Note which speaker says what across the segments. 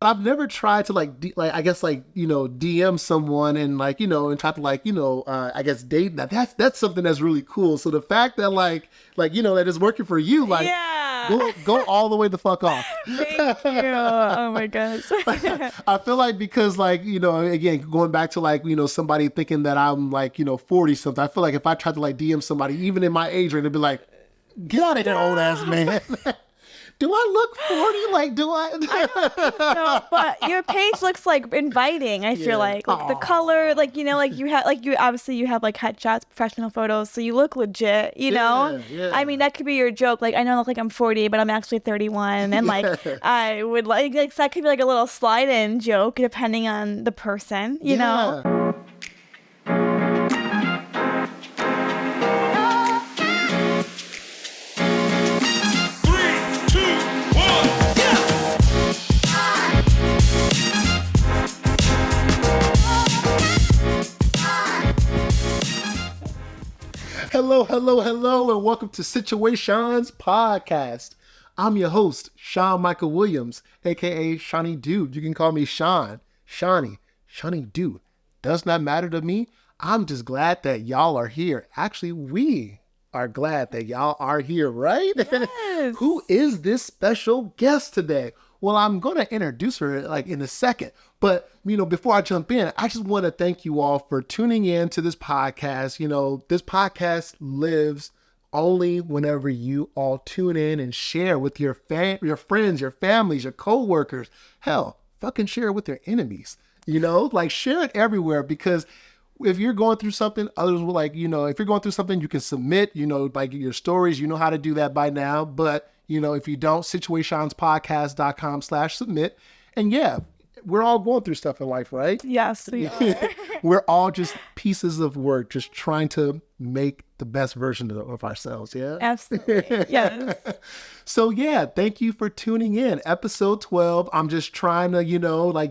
Speaker 1: I've never tried to I guess DM someone and and try to I guess date. Now that's something that's really cool. So the fact that that is working for you, go all the way the fuck off.
Speaker 2: Thank you. Oh my gosh.
Speaker 1: I feel like because again, going back to somebody thinking that I'm 40 something. I feel like if I tried to DM somebody even in my age range, they'd be like, get out of here, old ass man. Do I look 40? Do I?
Speaker 2: I don't think so, but your page looks inviting. I feel like the color, you have you have headshots, professional photos, so you look legit.
Speaker 1: Yeah.
Speaker 2: I mean, that could be your joke. I know I look like I'm 40, but I'm actually 31, and I would that could be a little slide-in joke depending on the person. You know.
Speaker 1: Hello, and welcome to Situaseans podcast. I'm your host, Sean Michael Williams, aka Shawnee Dude. You can call me Sean, Shawnee Dude. Does not matter to me. I'm just glad that y'all are here. Actually, we are glad that y'all are here, right?
Speaker 2: Yes.
Speaker 1: Who is this special guest today? Well, I'm going to introduce her in a second. But, before I jump in, I just want to thank you all for tuning in to this podcast. This podcast lives only whenever you all tune in and share with your friends, your families, your coworkers. Hell, fucking share it with your enemies. Share it everywhere, because if you're going through something, others will if you're going through something, you can submit, your stories. You know how to do that by now. But, if you don't, situationspodcast.com/submit. And yeah, we're all going through stuff in life, right?
Speaker 2: Yes, we are.
Speaker 1: We're all just pieces of work, just trying to make the best version of ourselves. Yeah.
Speaker 2: Absolutely. Yes.
Speaker 1: So yeah, thank you for tuning in. Episode 12. I'm just trying to,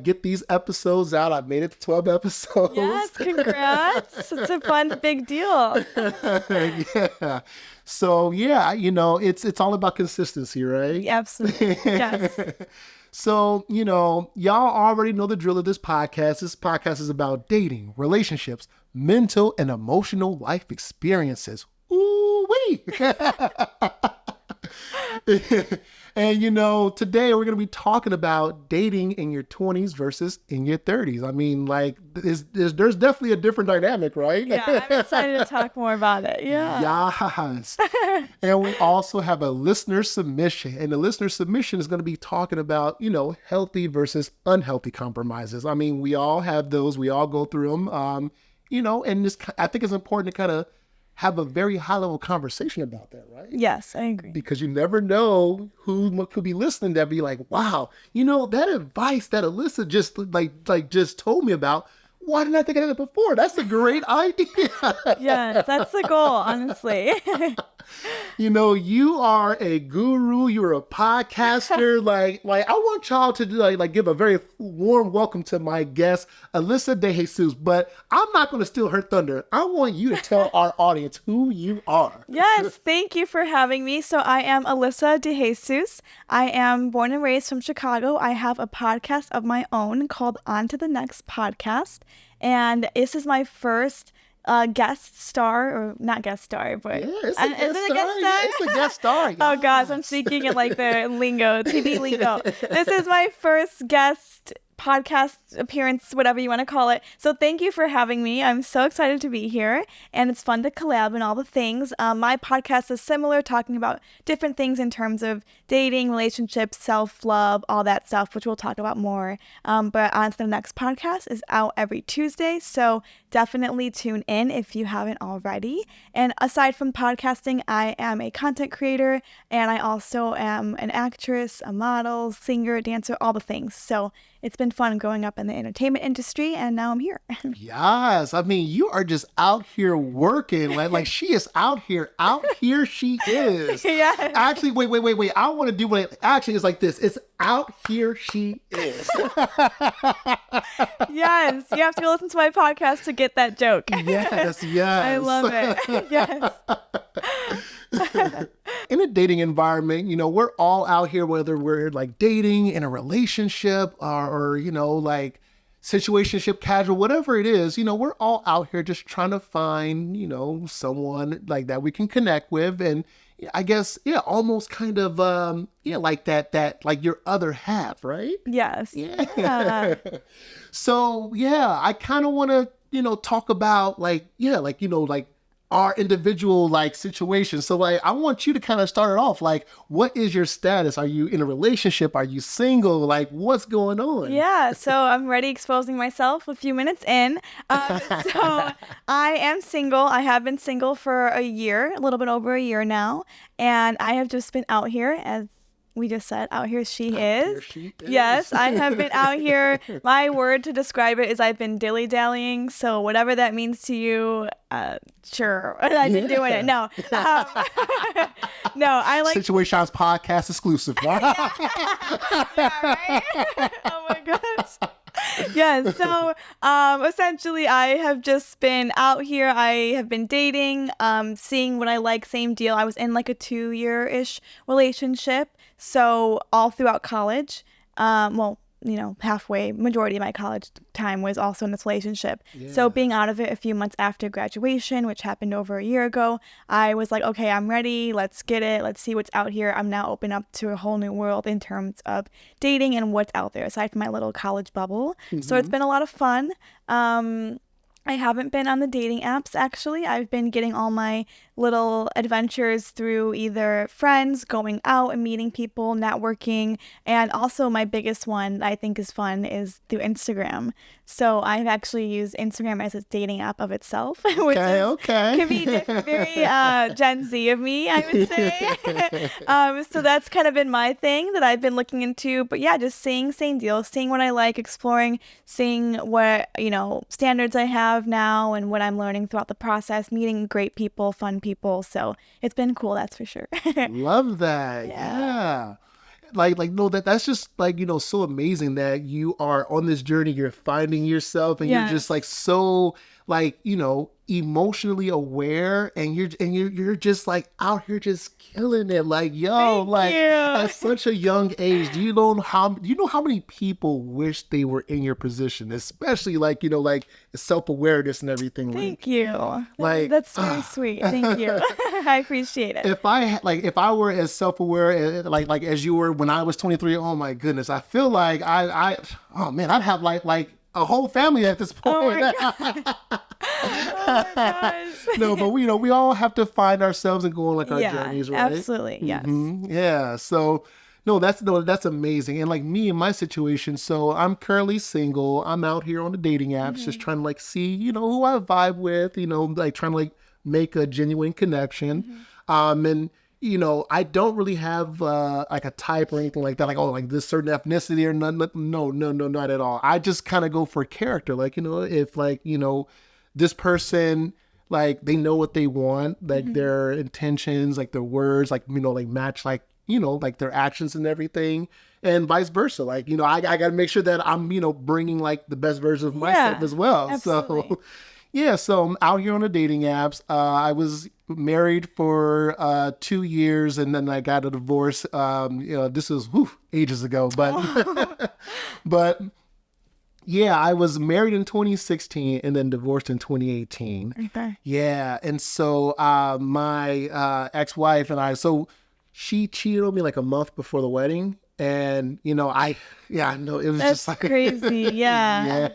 Speaker 1: get these episodes out. I've made it to 12 episodes.
Speaker 2: Yes, congrats. It's a fun, big deal.
Speaker 1: Yeah. So yeah, it's all about consistency, right?
Speaker 2: Absolutely. Yes.
Speaker 1: So, y'all already know the drill of this podcast. This podcast is about dating, relationships, mental and emotional life experiences. Ooh-wee! And, today we're going to be talking about dating in your 20s versus in your 30s. I mean, there's definitely a different dynamic, right?
Speaker 2: Yeah, I'm excited to talk more about it. Yeah.
Speaker 1: Yes. And we also have a listener submission. And the listener submission is going to be talking about, healthy versus unhealthy compromises. I mean, we all have those. We all go through them. And I think it's important to kind of have a very high-level conversation about that, right?
Speaker 2: Yes, I agree.
Speaker 1: Because you never know who could be listening that be like, wow, that advice that Alyssa just just told me about, why didn't I think of it before? That's a great idea.
Speaker 2: Yes, that's the goal, honestly.
Speaker 1: You are a guru. You're a podcaster. I want y'all to give a very warm welcome to my guest, Alyssa De Jesus. But I'm not going to steal her thunder. I want you to tell our audience who you are.
Speaker 2: Yes, thank you for having me. So I am Alyssa De Jesus. I am born and raised from Chicago. I have a podcast of my own called On to the Next Podcast. And this is my first guest star, or not guest star, but
Speaker 1: yeah, it's a guest star. Yeah, it's a guest star. Yes.
Speaker 2: Oh gosh, I'm speaking in the lingo, TV lingo. This is my first guest podcast appearance, whatever you want to call it. So thank you for having me. I'm so excited to be here, and it's fun to collab and all the things. My podcast is similar, talking about different things in terms of dating, relationships, self-love, all that stuff, which we'll talk about more. But On to the Next Podcast is out every Tuesday, so definitely tune in if you haven't already. And aside from podcasting, I am a content creator, and I also am an actress, a model, singer, dancer, all the things. So it's been fun growing up in the entertainment industry, and now I'm here.
Speaker 1: Yes. I mean, you are just out here working. Like she is out here. Out here she is.
Speaker 2: Yes.
Speaker 1: Actually, wait. I want to do what it actually is like this. It's out here she is.
Speaker 2: Yes. You have to go listen to my podcast to get that joke.
Speaker 1: Yes.
Speaker 2: I love it. Yes.
Speaker 1: In a dating environment, we're all out here, whether we're like dating in a relationship or like situationship, casual, whatever it is, we're all out here just trying to find, someone like that we can connect with. And I guess, yeah, almost kind of, like that, like your other half, right?
Speaker 2: Yes.
Speaker 1: Yeah. So, yeah, I kind of want to, talk about like our individual like situations. So like, I want you to kind of start it off. Like, what is your status? Are you in a relationship? Are you single? Like, what's going on?
Speaker 2: Yeah, so I'm already exposing myself a few minutes in. So I am single. I have been single for a year, a little bit over a year now. And I have just been out here, as we just said, out here she is. Yes, I have been out here. My word to describe it is I've been dilly-dallying. So whatever that means to you, sure. I've been doing it. No. No, I like...
Speaker 1: Situaseans podcast exclusive.
Speaker 2: Yeah, right? Oh my gosh. Yeah, so essentially I have just been out here. I have been dating, seeing what I like, same deal. I was in like a 2-year-ish relationship, so all throughout college, halfway, majority of my college time was also in this relationship. Yeah. So being out of it a few months after graduation, which happened over a year ago, I was like, okay, I'm ready. Let's get it. Let's see what's out here. I'm now open up to a whole new world in terms of dating and what's out there, aside from my little college bubble. Mm-hmm. So it's been a lot of fun. I haven't been on the dating apps, actually. I've been getting all my little adventures through either friends, going out and meeting people, networking, and also my biggest one I think is fun is through Instagram. So I've actually used Instagram as a dating app of itself, which can be very Gen Z of me, I would say. So that's kind of been my thing that I've been looking into. But yeah, just same deal, seeing what I like, exploring, seeing what, standards I have now and what I'm learning throughout the process, meeting great people, fun people. So it's been cool, that's for sure.
Speaker 1: Love that. Yeah. Like no, that's just like, so amazing that you are on this journey, you're finding yourself and you're just like so like, emotionally aware and you're just like out here just killing it. Like, yo,
Speaker 2: Thank you.
Speaker 1: At such a young age, do you know how many people wish they were in your position, especially like, like self-awareness and everything.
Speaker 2: Thank you. Like, that's very sweet. Thank you. I appreciate it.
Speaker 1: If I were as self-aware like as you were when I was 23, oh my goodness, I feel like I'd have like a whole family at this point.
Speaker 2: Oh my God. Oh my gosh.
Speaker 1: No, but we all have to find ourselves and go on like our journeys, right?
Speaker 2: Absolutely, yes.
Speaker 1: Mm-hmm. Yeah. So that's amazing. And like me in my situation, so I'm currently single. I'm out here on the dating apps, just trying to like see, who I vibe with, like trying to like make a genuine connection. And I don't really have like a type or anything like that. Like, oh, like this certain ethnicity or none. No, not at all. I just kind of go for character. Like, if like, this person, like they know what they want, like their intentions, like their words, like, like match, like, like their actions and everything, and vice versa. Like, I got to make sure that I'm, bringing like the best version of myself as well.
Speaker 2: Absolutely.
Speaker 1: So yeah, so I'm out here on the dating apps. I was married for 2 years and then I got a divorce. This was ages ago, but but yeah, I was married in 2016 and then divorced in 2018.
Speaker 2: Okay.
Speaker 1: Yeah, and so my ex-wife and I, so she cheated on me like a month before the wedding, and it was
Speaker 2: That's
Speaker 1: just like
Speaker 2: crazy. Yeah.
Speaker 1: Yeah.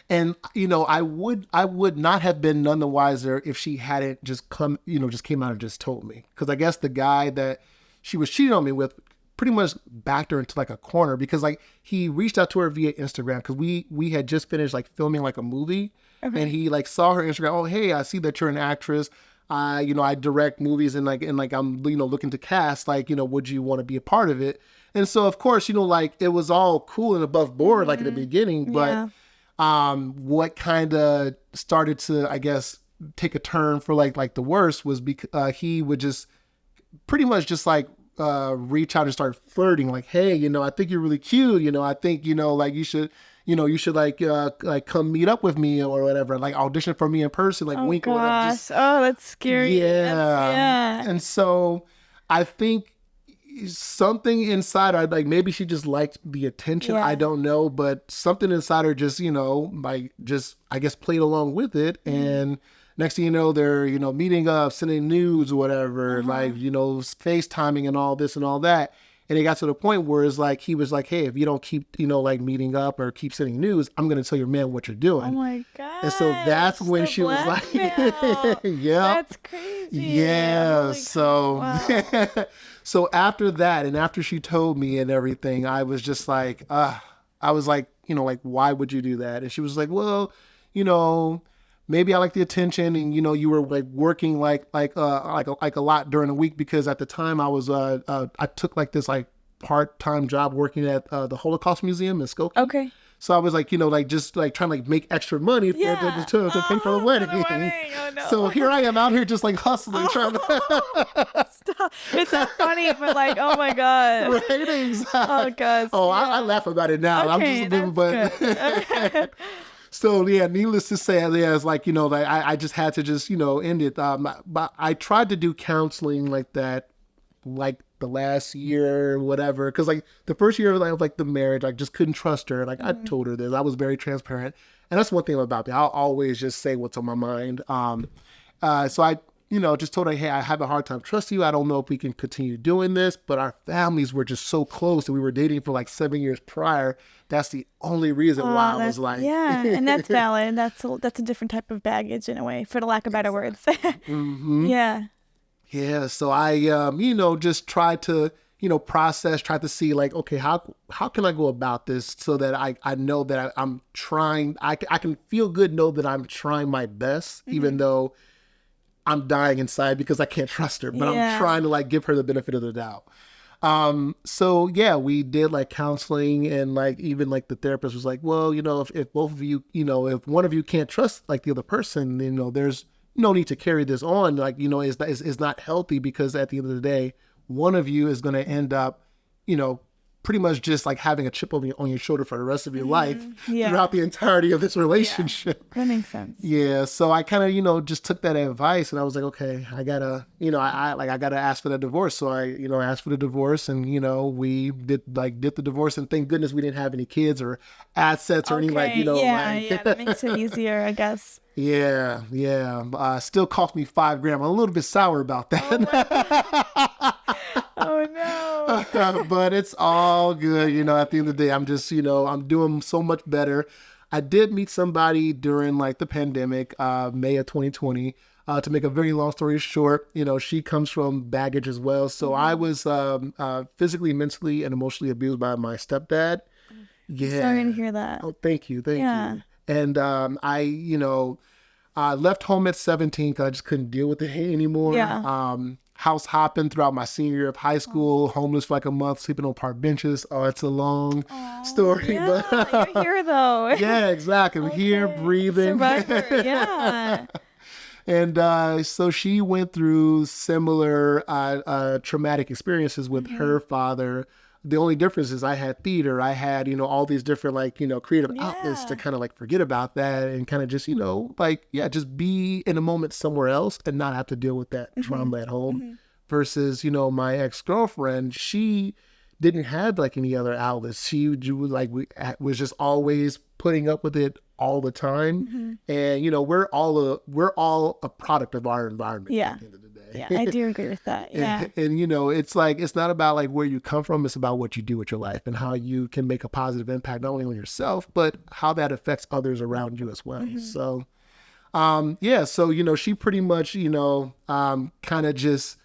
Speaker 1: And, I would not have been none the wiser if she hadn't just came out and just told me. Because I guess the guy that she was cheating on me with pretty much backed her into like a corner, because like he reached out to her via Instagram because we had just finished like filming like a movie. Okay. And he like saw her Instagram. Oh, hey, I see that you're an actress. I direct movies and I'm, looking to cast, like, would you want to be a part of it? And so of course, like it was all cool and above board, like at the beginning, but what kind of started to, I guess, take a turn for like the worst was because he would just pretty much just like reach out and start flirting, like, hey, I think you're really cute, I think, like you should, you should like come meet up with me or whatever, like audition for me in person, like
Speaker 2: Oh
Speaker 1: wink or whatever.
Speaker 2: gosh. Oh, that's scary.
Speaker 1: Yeah. And so I think something inside her, like maybe she just liked the attention.
Speaker 2: Yeah.
Speaker 1: I don't know, but something inside her just, like just, I guess, played along with it. And next thing you know, they're, meeting up, sending news or whatever, like, FaceTiming and all this and all that. And it got to the point where it's like, he was like, hey, if you don't keep, like meeting up or keep sending news, I'm going to tell your man what you're doing.
Speaker 2: Oh my God.
Speaker 1: And so that's when she was like, yeah,
Speaker 2: that's crazy.
Speaker 1: Yeah.
Speaker 2: Holy
Speaker 1: So,
Speaker 2: wow.
Speaker 1: so after that, and after she told me and everything, I was just like, I was like, like, why would you do that? And she was like, well, maybe I like the attention, and you were like working like a lot during the week, because at the time I was I took like this like part-time job working at the Holocaust Museum in Skokie.
Speaker 2: Okay.
Speaker 1: So I was like, like just like trying to like make extra money to pay for the wedding.
Speaker 2: Oh, no.
Speaker 1: So here I am out here just like hustling, trying to.
Speaker 2: Stop. It's not funny, but like, oh my God.
Speaker 1: Right? Exactly.
Speaker 2: Oh God.
Speaker 1: Oh, I laugh about it now.
Speaker 2: Okay,
Speaker 1: I'm just
Speaker 2: good.
Speaker 1: So yeah, needless to say, yeah, it's like, like I just had to just, end it. But I tried to do counseling like that, like the last year or whatever. Cause like the first year of like the marriage, I just couldn't trust her. Like I told her this, I was very transparent. And that's one thing about me. I'll always just say what's on my mind. So I, just told her, hey, I have a hard time trusting you. I don't know if we can continue doing this, but our families were just so close, and we were dating for like 7 years prior. That's the only reason why I was like,
Speaker 2: yeah, and that's valid. That's a different type of baggage in a way, for the lack of better words. Yeah.
Speaker 1: Yeah. So I, just tried to, process, tried to see like, okay, how can I go about this so that I know that I'm trying, I can feel good, know that I'm trying my best, even though I'm dying inside because I can't trust her, but I'm trying to like give her the benefit of the doubt. So yeah, we did like counseling, and like even like the therapist was like, well, if both of you, if one of you can't trust like the other person, there's no need to carry this on. Like, it's not healthy, because at the end of the day, one of you is going to end up, pretty much just like having a chip on your shoulder for the rest of your life throughout the entirety of this relationship.
Speaker 2: Yeah. That makes sense.
Speaker 1: Yeah. So I kind of, just took that advice, and I was like, okay, I gotta, I gotta ask for the divorce. So I, asked for the divorce, and, we did the divorce, and thank goodness we didn't have any kids or assets or any like,
Speaker 2: Yeah, that makes it easier, I guess.
Speaker 1: Yeah. Still cost me $5,000. I'm a little bit sour about that.
Speaker 2: Oh no.
Speaker 1: But it's all good. At the end of the day, I'm just, I'm doing so much better. I did meet somebody during like the pandemic, May of 2020. To make a very long story short, she comes from baggage as well. So I was physically, mentally, and emotionally abused by my stepdad. Yeah.
Speaker 2: Sorry to hear that.
Speaker 1: Oh, thank you. And I left home at 17 because I just couldn't deal with it anymore.
Speaker 2: Yeah.
Speaker 1: House hopping throughout my senior year of high school, homeless for like a month, sleeping on park benches. Oh, it's a long story.
Speaker 2: Yeah,
Speaker 1: but
Speaker 2: you're here though.
Speaker 1: Yeah, exactly. I'm here breathing.
Speaker 2: Survivor. Yeah.
Speaker 1: And so she went through similar traumatic experiences with her father. The only difference is I had theater. I had, all these different like, creative outlets to kind of like forget about that and kind of just, just be in a moment somewhere else and not have to deal with that trauma at home. Versus, my ex-girlfriend, she didn't have like any other outlets. She was just always putting up with it all the time. And, we're all a product of our environment.
Speaker 2: Yeah.
Speaker 1: At the end of the day.
Speaker 2: Yeah, I do agree with that. Yeah.
Speaker 1: And it's like, it's not about like where you come from. It's about what you do with your life and how you can make a positive impact, not only on yourself, but how that affects others around you as well. So, so, she pretty much, kind of just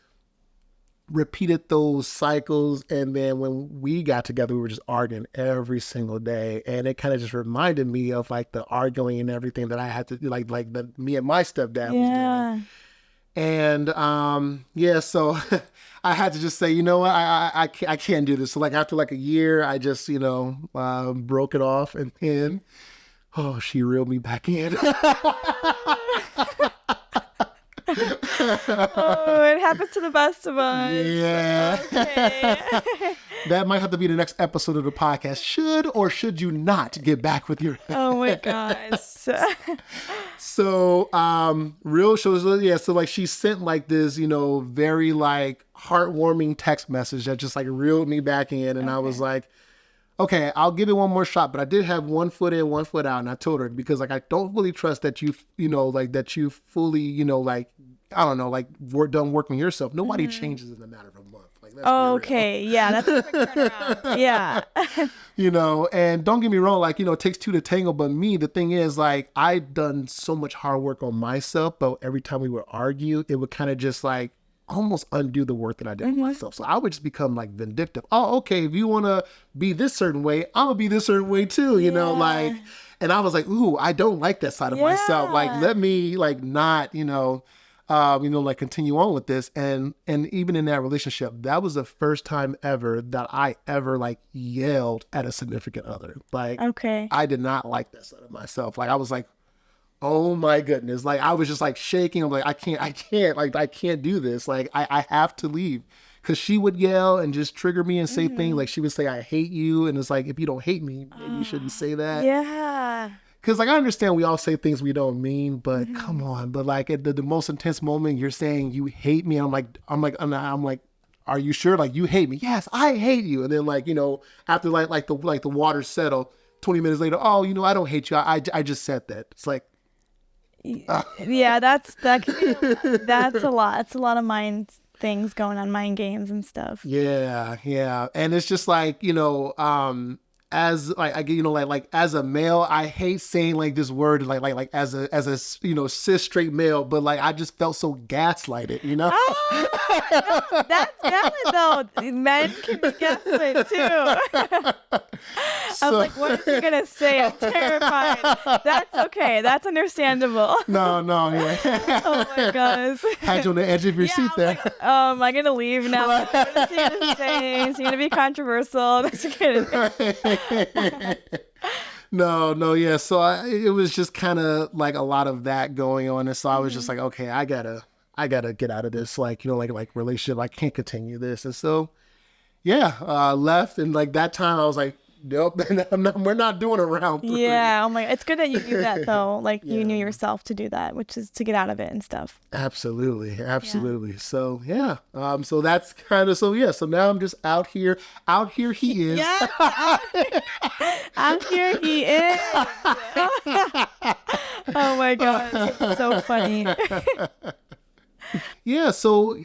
Speaker 1: repeated those cycles. And then when we got together, we were just arguing every single day. And it kind of just reminded me of like the arguing and everything that I had to do, like that me and my stepdad was doing. And, so I had to just say, you know what, I can't do this. So like after like a year, I just, broke it off, and then, she reeled me back in.
Speaker 2: Oh, it happens to the best of us.
Speaker 1: Yeah.
Speaker 2: Okay.
Speaker 1: That might have to be the next episode of the podcast. Should or should you not get back with your
Speaker 2: Oh my gosh.
Speaker 1: So, real shows, yeah. So like she sent like this, very like heartwarming text message that just like reeled me back in. And I was like, okay, I'll give it one more shot. But I did have 1 foot in, 1 foot out. And I told her, because like, I don't really trust that you, like that you fully, like, I don't know, like done working yourself. Nobody changes in a matter of a month. Like, let's be real.
Speaker 2: Okay. Yeah. That's a quick turnaround. Yeah.
Speaker 1: And don't get me wrong, like, it takes two to tango. But me, the thing is, like, I'd done so much hard work on myself, but every time we would argue, it would kind of just like almost undo the work that I did on myself. So I would just become like vindictive. Oh, okay, if you want to be this certain way, I'm gonna be this certain way too, like, and I was like, ooh, I don't like that side of myself. Like, let me like not, like continue on with this. And even in that relationship, that was the first time ever that I ever like yelled at a significant other. Like,
Speaker 2: okay,
Speaker 1: I did not like that side of myself. Like, I was like, oh my goodness. Like, I was just like shaking. I'm like, I can't do this. Like, I have to leave. Cause she would yell and just trigger me and say things like, she would say, I hate you. And it's like, if you don't hate me, maybe you shouldn't say that.
Speaker 2: Yeah.
Speaker 1: Cause like, I understand we all say things we don't mean, but come on. But like at the most intense moment, you're saying you hate me. I'm like, are you sure? Like, you hate me? Yes, I hate you. And then like, after like the water settle, 20 minutes later, oh, I don't hate you. I just said that. It's like,
Speaker 2: yeah, that's a lot. It's a lot of mind things going on, mind games and stuff.
Speaker 1: Yeah. And it's just like, as like like as a male, I hate saying like this word like as a cis straight male, but like I just felt so gaslighted,
Speaker 2: Oh, no, that's valid though. Men can be gaslit too. I was like, what is he gonna say? I'm terrified. That's okay. That's understandable.
Speaker 1: No, yeah.
Speaker 2: Oh my gosh.
Speaker 1: Had you on the edge of your seat there.
Speaker 2: Like, am I gonna leave now? What is he gonna say? Is he gonna be controversial? That's okay.
Speaker 1: No, yeah. So it was just kind of like a lot of that going on, and so I was just like, okay, I gotta get out of this, like like relationship. I can't continue this, and so left. And like that time, I was like, nope, we're not doing a round 3.
Speaker 2: Yeah. Oh my, it's good that you knew that though. Like you knew yourself to do that, which is to get out of it and stuff.
Speaker 1: Absolutely. So so that's kind of so now I'm just out here he is.
Speaker 2: Yeah. Out here he is. Oh my gosh, it's so funny.
Speaker 1: Yeah, so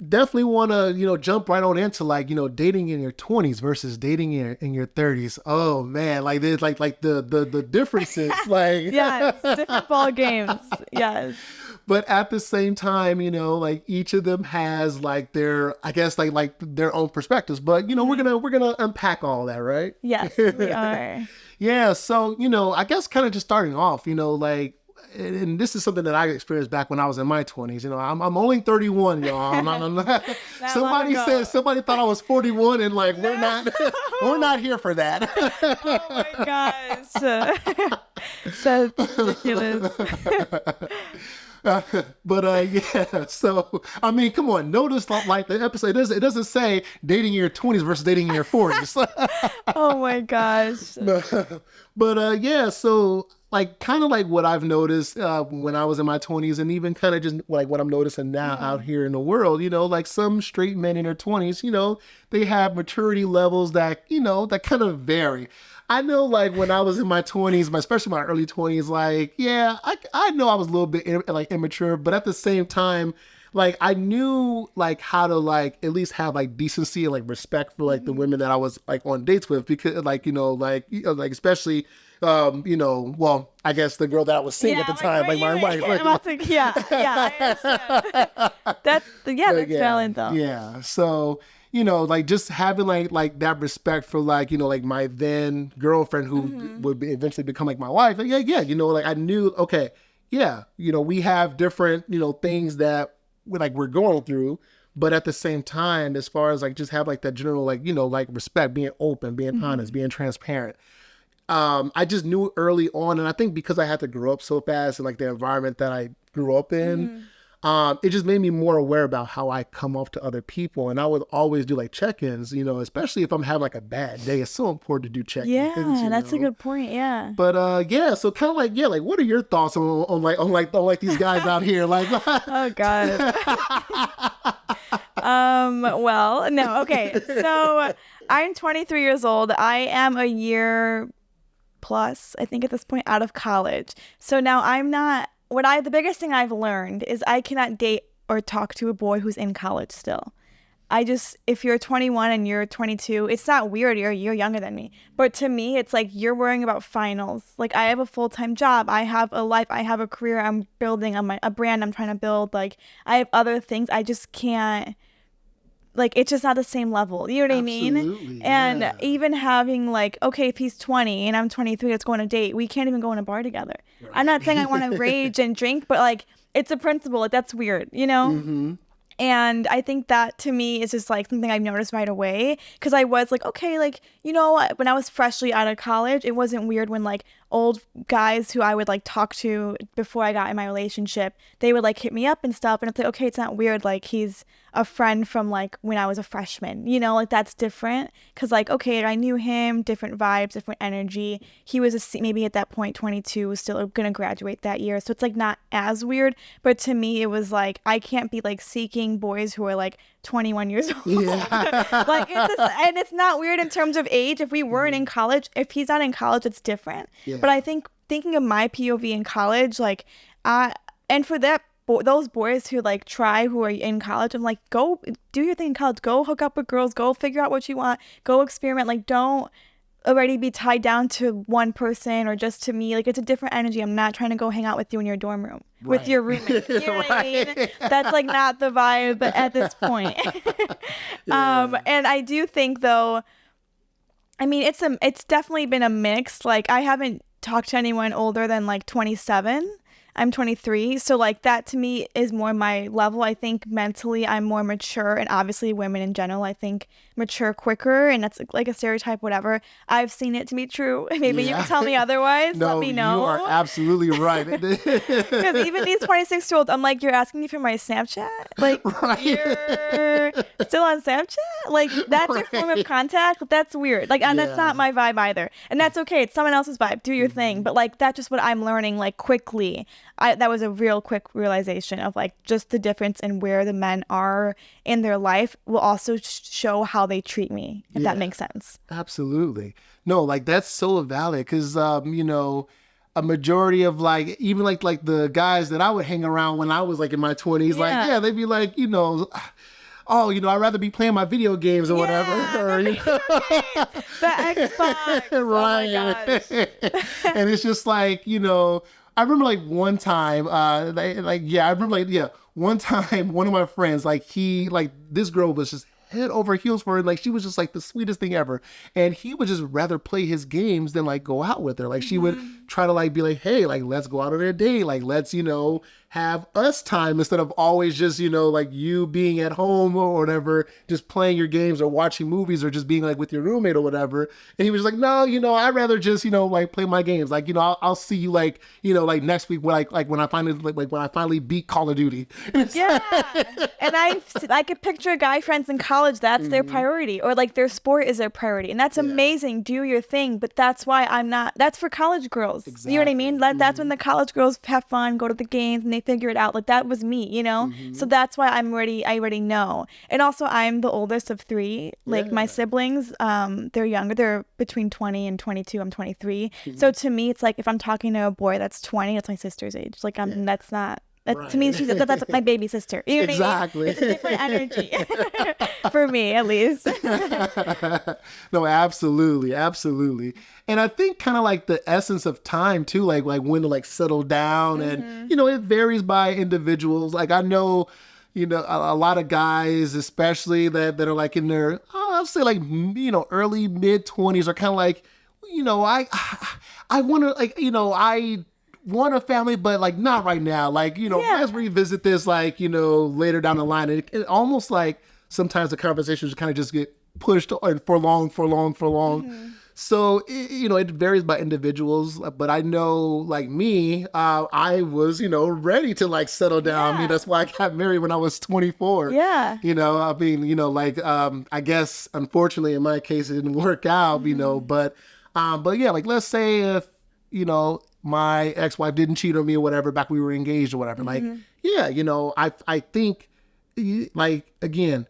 Speaker 1: definitely want to jump right on into like dating in your 20s versus dating in your 30s. Oh man, like there's like the differences. Like,
Speaker 2: yeah, it's different ball games. Yes,
Speaker 1: but at the same time, like each of them has like their, I guess like their own perspectives. But we're gonna unpack all that, right?
Speaker 2: Yes, we are.
Speaker 1: Yeah, so I guess kind of just starting off, like. And this is something that I experienced back when I was in my 20s. I'm only 31, y'all. Somebody thought I was 41, and like we're not here for that.
Speaker 2: Oh my gosh, so ridiculous.
Speaker 1: But so I mean, come on, notice like the episode, it doesn't say dating in your 20s versus dating in your 40s.
Speaker 2: Oh my gosh.
Speaker 1: But so like kind of like what I've noticed when I was in my 20s, and even kind of just like what I'm noticing now out here in the world, like some straight men in their 20s, they have maturity levels that that kind of vary. I know, like, when I was in my 20s, especially my early 20s, like, yeah, I know I was a little bit immature, but at the same time, like, I knew like how to like at least have like decency and like respect for like the women that I was like on dates with, because like like especially well, I guess the girl that I was seeing at the time, like my wife.
Speaker 2: I understand. That's valid though.
Speaker 1: Yeah, so. Like just having like that respect for like, like my then girlfriend who would eventually become like my wife. Like, like I knew, okay, we have different, things that we're going through, but at the same time, as far as like just have like that general, like, like respect, being open, being honest, being transparent. I just knew early on, and I think because I had to grow up so fast in like the environment that I grew up in, it just made me more aware about how I come off to other people. And I would always do like check-ins, especially if I'm having like a bad day. It's so important to do check-ins.
Speaker 2: Yeah, that's a good point. Yeah.
Speaker 1: But so kind of like, like, what are your thoughts on these guys out here? Like,
Speaker 2: oh God. Well, no, okay. So I'm 23 years old. I am a year plus, I think at this point, out of college. So now I'm not, the biggest thing I've learned is I cannot date or talk to a boy who's in college still. If you're 21 and you're 22, it's not weird. You're younger than me. But to me, it's like you're worrying about finals. Like I have a full-time job. I have a life. I have a career. I'm building a brand I'm trying to build. Like I have other things. I just can't, like, it's just not the same level. You know what I mean? And even having like, okay, if he's 20 and I'm 23, let's go on a date. We can't even go in a bar together. Right. I'm not saying I want to rage and drink, but like, it's a principle. Like, that's weird, Mm-hmm. And I think that to me is just like something I've noticed right away, because I was like, okay, like, when I was freshly out of college, it wasn't weird when like old guys who I would like talk to before I got in my relationship, they would like hit me up and stuff. And it's like, okay, it's not weird. Like he's a friend from like when I was a freshman, like that's different. Cause like, okay, I knew him, different vibes, different energy. He was maybe at that point 22, was still gonna graduate that year. So it's like not as weird. But to me, it was like, I can't be like seeking boys who are like 21 years old. Yeah. Like and it's not weird in terms of age. If we weren't in college, if he's not in college, it's different. Yeah. But I think thinking of my POV in college, like, and for those boys who like who are in college, I'm like, go do your thing in college, go hook up with girls, go figure out what you want, go experiment. Like, don't already be tied down to one person or just to me. Like, it's a different energy. I'm not trying to go hang out with you in your dorm room with your roommate. You know what I mean? That's like not the vibe at this point. And I do think though, I mean, it's definitely been a mix. Like, I haven't talked to anyone older than like 27. I'm 23, so like that to me is more my level. I think mentally I'm more mature, and obviously women in general, I think, mature quicker, and that's like a stereotype, whatever. I've seen it to be true. Maybe you can tell me otherwise.
Speaker 1: No,
Speaker 2: let me know.
Speaker 1: You are absolutely right.
Speaker 2: Because even these 26-year-olds, I'm like, you're asking me for my Snapchat? Like, you're still on Snapchat? Like, that's your form of contact? That's weird. Like, and that's not my vibe either. And that's okay. It's someone else's vibe. Do your thing. But like, that's just what I'm learning, like, quickly. That was a real quick realization of like just the difference in where the men are in their life will also show how they treat me, if that makes sense.
Speaker 1: Absolutely. No, like that's so valid, because a majority of like even like the guys that I would hang around when I was like in my 20s, they'd be like, oh, I'd rather be playing my video games or whatever. Or,
Speaker 2: the Xbox.
Speaker 1: Right.
Speaker 2: Oh my gosh.
Speaker 1: And it's just like, I remember like one time, one time, one of my friends, this girl was just head over heels for her. Like, she was just like the sweetest thing ever. And he would just rather play his games than like go out with her. Like, she would try to like be like, hey, like, let's go out on a date. Like, let's, have us time instead of always just, like you being at home or whatever, just playing your games or watching movies or just being like with your roommate or whatever. And he was like, no, I'd rather just, like play my games. Like, I'll see you like, like next week when when I finally beat Call of Duty.
Speaker 2: Yeah. And I could picture guy friends in college, that's their priority, or like their sport is their priority. And that's amazing. Do your thing. But that's why that's for college girls. Exactly. You know what I mean? That's when the college girls have fun, go to the games, and they figure it out. Like, that was me, So that's why I already know. And also, I'm the oldest of three. Like, my siblings, they're younger. They're between 20 and 22. I'm 23. So to me, it's like, if I'm talking to a boy that's 20, that's my sister's age. Like, that's not... Right. To me, that's my baby sister. You know
Speaker 1: exactly.
Speaker 2: What I mean? It's a different energy for me, at least.
Speaker 1: No, absolutely, absolutely. And I think kind of like the essence of time too, like when to like settle down, and it varies by individuals. Like, I know, a lot of guys, especially that are like in their, I'll say like early mid 20s, are kind of like, I want to like I want a family, but like not right now. Like, let's revisit this like, later down the line. And it almost like sometimes the conversations kind of just get pushed for long. So, it varies by individuals, but I know, like me, I was, ready to like settle down.
Speaker 2: Yeah.
Speaker 1: That's why I got married when I was 24.
Speaker 2: Yeah.
Speaker 1: I mean, I guess, unfortunately, in my case, it didn't work out, but yeah, like, let's say if, my ex-wife didn't cheat on me or whatever, back when we were engaged or whatever, like, yeah, I think, like, again,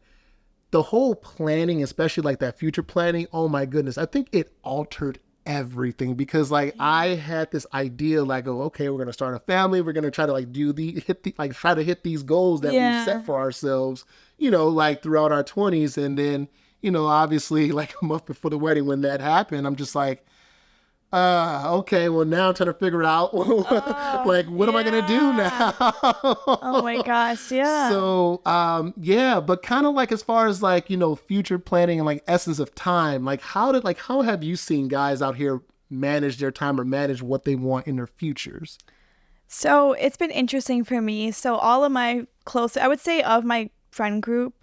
Speaker 1: the whole planning, especially like that future planning, oh my goodness, I think it altered everything because like I had this idea like, oh, okay, we're gonna start a family, we're gonna try to like try to hit these goals that we set for ourselves, like throughout our 20s, and then obviously like a month before the wedding when that happened, I'm just like, okay, well now I'm trying to figure out like what am I gonna do now?
Speaker 2: Oh my gosh, yeah.
Speaker 1: So yeah, but kind of like as far as like, future planning and like essence of time, like how have you seen guys out here manage their time or manage what they want in their futures?
Speaker 2: So it's been interesting for me. So all of my I would say of my friend group,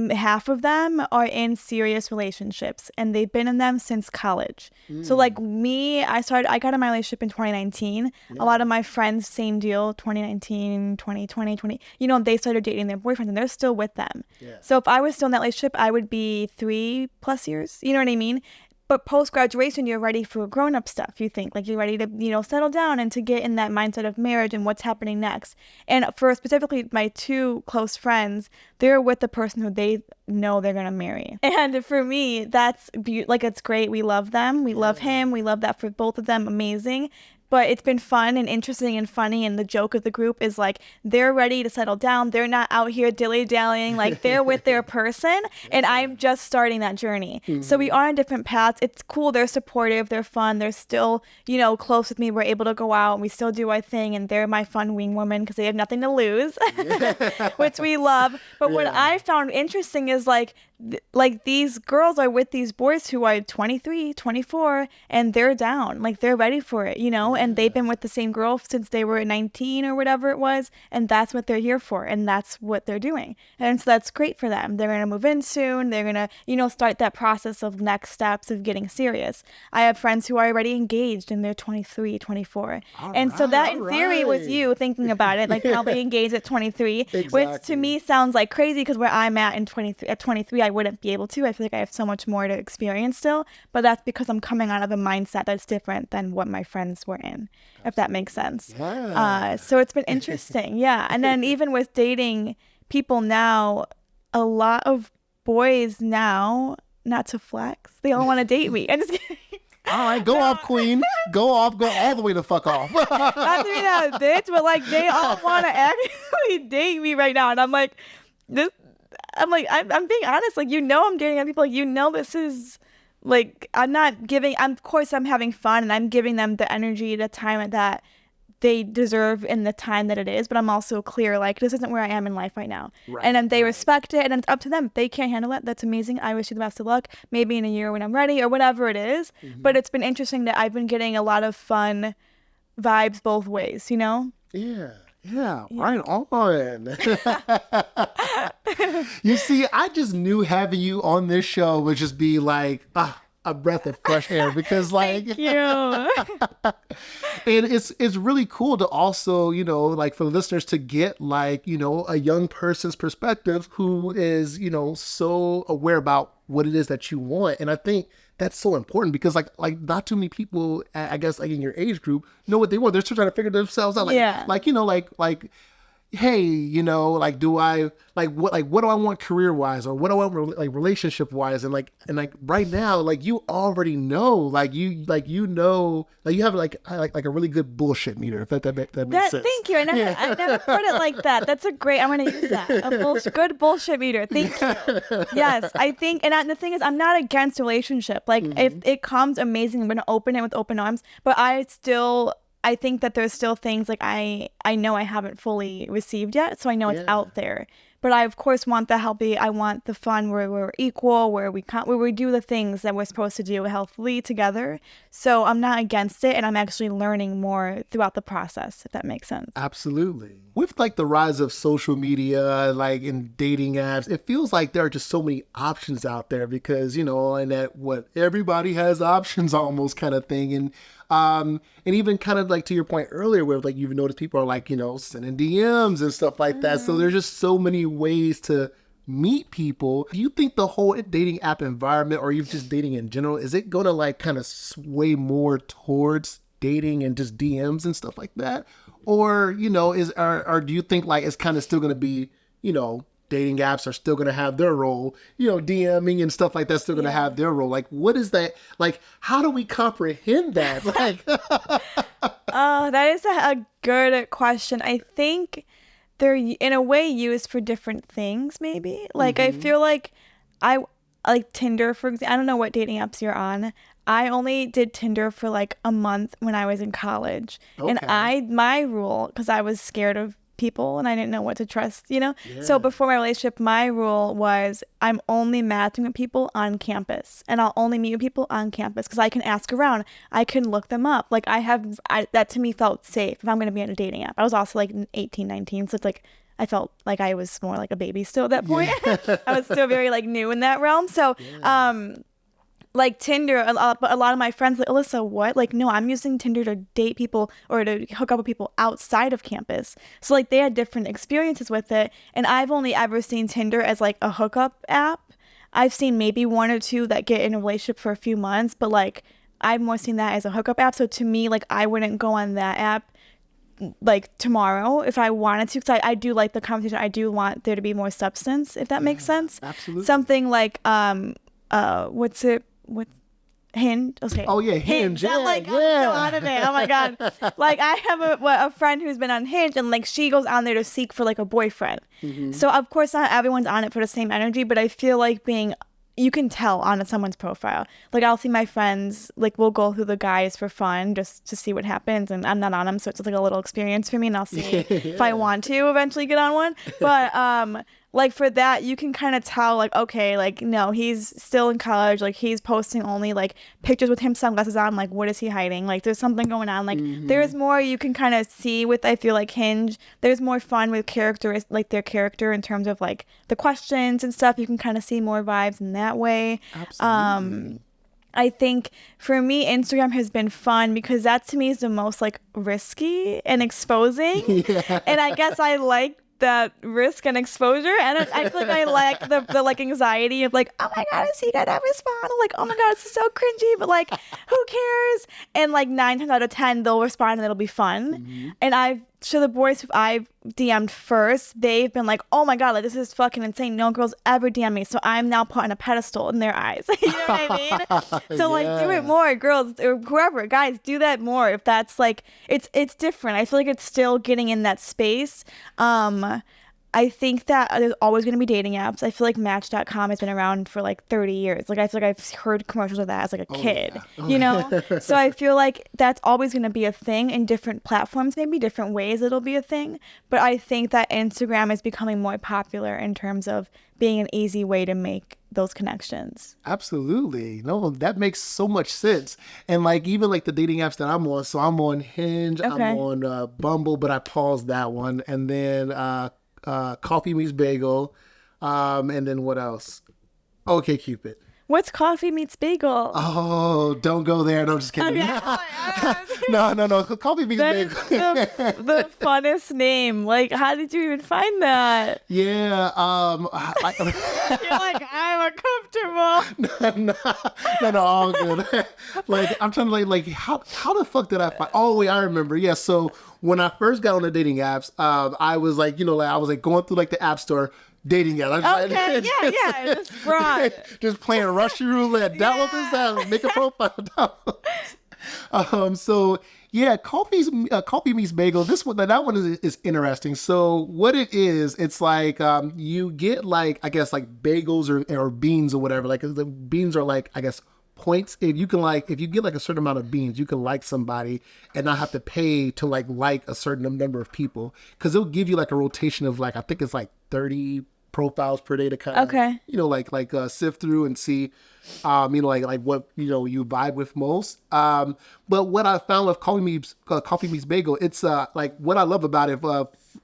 Speaker 2: half of them are in serious relationships and they've been in them since college. So like me, I got in my relationship in 2019. A lot of my friends, same deal, 2019, 2020, they started dating their boyfriends and they're still with them. So if I was still in that relationship, I would be 3+ years, you know what I mean? But post-graduation, you're ready for grown-up stuff, you think. Like, you're ready to, settle down and to get in that mindset of marriage and what's happening next. And for specifically my two close friends, they're with the person who they know they're going to marry. And for me, that's, it's great. We love them. We love him. We love that for both of them. Amazing. But it's been fun and interesting and funny. And the joke of the group is like, they're ready to settle down. They're not out here dilly-dallying. Like, they're with their person. And I'm just starting that journey. So we are on different paths. It's cool. They're supportive. They're fun. They're still, close with me. We're able to go out and we still do our thing. And they're my fun wing woman because they have nothing to lose, which we love. But what I found interesting is like these girls are with these boys who are 23, 24, and they're down. Like, they're ready for it, and they've been with the same girl since they were 19 or whatever it was, and that's what they're here for, and that's what they're doing. And so that's great for them. They're going to move in soon. They're going to, start that process of next steps of getting serious. I have friends who are already engaged and they're 23, 24. So that in theory was you thinking about it, like how they engaged at 23, which to me sounds like crazy because where I'm at at 23, I wouldn't be able to. I feel like I have so much more to experience still, but that's because I'm coming out of a mindset that's different than what my friends were in, if that makes sense. So it's been interesting. And then even with dating people now, a lot of boys now, not to flex, they all want to date me. I'm just kidding.
Speaker 1: All right, go off, queen. Go all the way to fuck off.
Speaker 2: Not to be that bitch, but like they all want to actually date me right now, and I'm like, I'm being honest. Like, I'm dating other people. Like, this is like, of course I'm having fun and I'm giving them the energy, the time that they deserve in the time that it is. But I'm also clear, like, this isn't where I am in life right now. And then they respect it, and it's up to them. If they can't handle it, that's amazing. I wish you the best of luck. Maybe in a year when I'm ready or whatever it is. But it's been interesting that I've been getting a lot of fun vibes both ways,
Speaker 1: Yeah, right on. You see, I just knew having you on this show would just be like a breath of fresh air because like
Speaker 2: Thank you.
Speaker 1: And it's really cool to also, like for listeners to get like, a young person's perspective who is, so aware about what it is that you want. And I think that's so important because like not too many people, I guess, like in your age group know what they want. They're still trying to figure themselves out. Like, hey, like, do I what do I want career wise, or what do I want like relationship wise, and right now, like you already know, like you have like a really good bullshit meter, if that makes sense.
Speaker 2: Thank you. I never put it like that. That's a great. I'm gonna use that. Good bullshit meter. Thank you. Yes, I think, and the thing is, I'm not against relationship. Like if it comes, amazing. I'm gonna open it with open arms. But I think that there's still things like I know I haven't fully received yet, so I know it's out there. But I, of course, want the healthy. I want the fun where we're equal, where we do the things that we're supposed to do healthily together. So I'm not against it, and I'm actually learning more throughout the process, if that makes sense.
Speaker 1: Absolutely. With like the rise of social media, like in dating apps, it feels like there are just so many options out there because, and that what everybody has options almost kind of thing. And even kind of like to your point earlier where like you've noticed people are like, sending DMs and stuff like that. So there's just so many ways to meet people. Do you think the whole dating app environment or even just dating in general, is it going to like kind of sway more towards dating and just DMs and stuff like that? Or, or do you think like it's kind of still going to be, dating apps are still going to have their role, DMing and stuff like that's still going to have their role. Like, what is that? Like, how do we comprehend that? Like,
Speaker 2: that is a good question. I think they're in a way used for different things, maybe. Like, I feel like like Tinder, for example. I don't know what dating apps you're on. I only did Tinder for like a month when I was in college. Okay. And my rule, because I was scared of people and I didn't know what to trust, Yeah. So before my relationship, my rule was I'm only matching with people on campus, and I'll only meet with people on campus because I can ask around. I can look them up. Like that to me felt safe if I'm going to be on a dating app. I was also like 18, 19. So it's like, I felt like I was more like a baby still at that point. Yeah. I was still very like new in that realm. So, like Tinder, a lot of my friends like, Alyssa, what? Like, no, I'm using Tinder to date people or to hook up with people outside of campus. So like they had different experiences with it. And I've only ever seen Tinder as like a hookup app. I've seen maybe one or two that get in a relationship for a few months, but like I've more seen that as a hookup app. So to me, like I wouldn't go on that app like tomorrow if I wanted to, because I do like the conversation. I do want there to be more substance, if that makes sense.
Speaker 1: Absolutely.
Speaker 2: Something like what's Hinge? Okay.
Speaker 1: Oh yeah, Hinge. Yeah,
Speaker 2: I'm so out of it. Oh my god. Like I have a friend who's been on Hinge, and like she goes on there to seek for like a boyfriend. So of course not everyone's on it for the same energy, but I feel like you can tell on someone's profile. Like I'll see my friends, like we'll go through the guys for fun just to see what happens, and I'm not on them, so it's like a little experience for me, and I'll see if I want to eventually get on one. But like for that, you can kind of tell like, okay, like no, he's still in college, like he's posting only like pictures with him sunglasses on, like what is he hiding? Like there's something going on. Like there's more you can kind of see with, I feel like Hinge. There's more fun with characters, like their character in terms of like the questions and stuff. You can kind of see more vibes in that way.
Speaker 1: Absolutely.
Speaker 2: I think for me, Instagram has been fun because that to me is the most like risky and exposing. Yeah. And I guess I like that risk and exposure, and I feel like I like the like anxiety of like, oh my god, is he gonna respond? I'm like, oh my god, this is so cringy, but like who cares? And like 9 times out of 10 they'll respond and it'll be fun. And the boys who I've DM'd first, they've been like, oh my god, like this is fucking insane, no girls ever DM me, so I'm now put on a pedestal in their eyes. You know what I mean? So like do it more, girls or whoever, guys, do that more. If that's like it's different. I feel like it's still getting in that space. I think that there's always going to be dating apps. I feel like Match.com has been around for like 30 years. Like I feel like I've heard commercials of that as like a kid, you know? So I feel like that's always going to be a thing in different platforms, maybe different ways it'll be a thing. But I think that Instagram is becoming more popular in terms of being an easy way to make those connections.
Speaker 1: Absolutely. No, that makes so much sense. And like even like the dating apps that I'm on, so I'm on Hinge, okay. I'm on Bumble, but I paused that one. And then Coffee Meets Bagel, and then what else? Okay, Cupid.
Speaker 2: What's Coffee Meets Bagel?
Speaker 1: Oh, don't go there. No, I'm just kidding. Okay. No. Coffee Meets Bagel.
Speaker 2: the funnest name. Like, how did you even find that?
Speaker 1: Yeah.
Speaker 2: You're like, I'm uncomfortable.
Speaker 1: No, all good. Like, I'm trying to like how the fuck did I find? Oh, wait, I remember. Yeah. So when I first got on the dating apps, I was like, I was like going through like the app store. Dating app.
Speaker 2: Okay, yeah. It's broad.
Speaker 1: Just playing Russian roulette. Download this app. Make a profile. So yeah, Coffee Meets Bagel. That one is interesting. So what it is, it's like you get like, I guess like bagels or beans or whatever. Like the beans are like, I guess, points. If you get like a certain amount of beans, you can like somebody and not have to pay to like a certain number of people, because it'll give you like a rotation of like, I think it's like 30 profiles per day to kind of,
Speaker 2: Okay.
Speaker 1: sift through and see, like what, you vibe with most. But what I found with Coffee Meets Bagel, it's like what I love about it,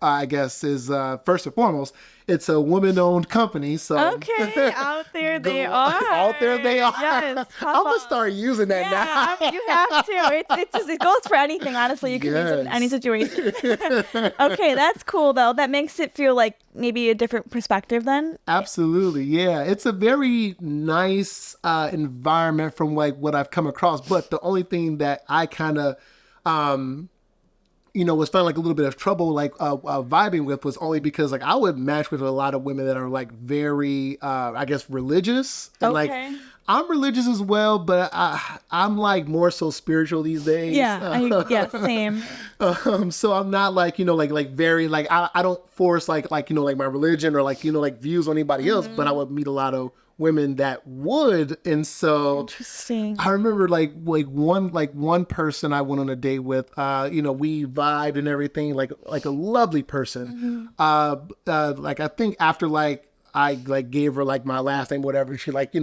Speaker 1: I guess, is first and foremost, it's a woman-owned company. So
Speaker 2: Okay, out there they are.
Speaker 1: Out there they are.
Speaker 2: Yes,
Speaker 1: I'm gonna start using that now.
Speaker 2: You have to. It goes for anything. Honestly, you can use it in any situation. Okay, that's cool though. That makes it feel like maybe a different perspective then.
Speaker 1: Absolutely, yeah. It's a very nice environment from like what I've come across. But the only thing that I kind of was finding like a little bit of trouble, like vibing with, was only because like I would match with a lot of women that are like very, I guess, religious. And like I'm religious as well, but I'm like more so spiritual these days.
Speaker 2: Yeah, same.
Speaker 1: So I'm not like, like very, like I don't force like my religion or like, views on anybody else, but I would meet a lot of women that would. And so
Speaker 2: interesting. I
Speaker 1: remember like one person I went on a date with, we vibed and everything, like a lovely person. Like I think after like I like gave her like my last name, whatever, she like,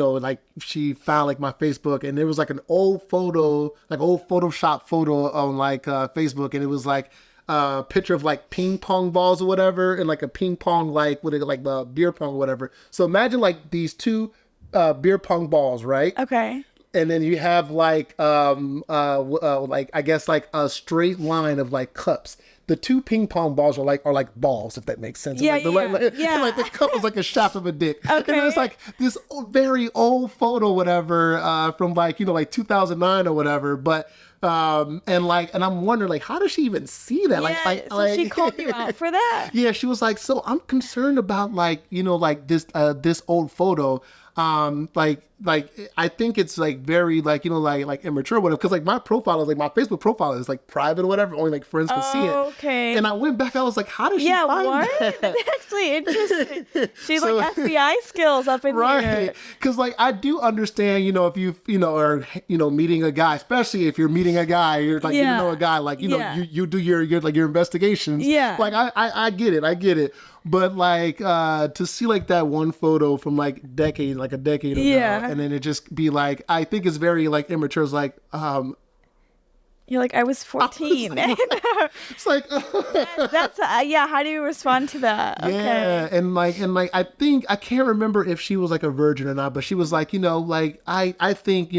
Speaker 1: she found like my Facebook, and there was like an old photo, like old Photoshop photo on like Facebook, and it was like a picture of like ping pong balls or whatever, and like a ping pong like with like the beer pong or whatever. So imagine like these two beer pong balls, right?
Speaker 2: Okay.
Speaker 1: And then you have like like I guess like a straight line of like cups. The two ping pong balls are like balls, if that makes sense.
Speaker 2: Yeah,
Speaker 1: Like the cup is like a shaft of a dick.
Speaker 2: Okay.
Speaker 1: And there's like this very old photo, whatever, from like like 2009 or whatever. But and I'm wondering like, how does she even see that?
Speaker 2: So she called you out for that.
Speaker 1: Yeah, she was like, so I'm concerned about like like this old photo. Like I think it's like very like like immature or whatever, because like my profile is like my Facebook profile is like private or whatever, only like friends can see it.
Speaker 2: Okay.
Speaker 1: And I went back, I was like, how did she find that?
Speaker 2: That's actually interesting. She's like FBI skills up in here.
Speaker 1: Because like I do understand, if you are meeting a guy, especially if you're meeting a guy, you're like a guy, like you do your like your investigations.
Speaker 2: Yeah.
Speaker 1: Like I get it. But like to see like that one photo from like a decade ago, and then it just be like, I think it's very like immature. It's like
Speaker 2: you're like, I was 14.
Speaker 1: It's like
Speaker 2: that's how do you respond to that?
Speaker 1: Yeah,
Speaker 2: okay.
Speaker 1: and like I think I can't remember if she was like a virgin or not, but she was like, like I think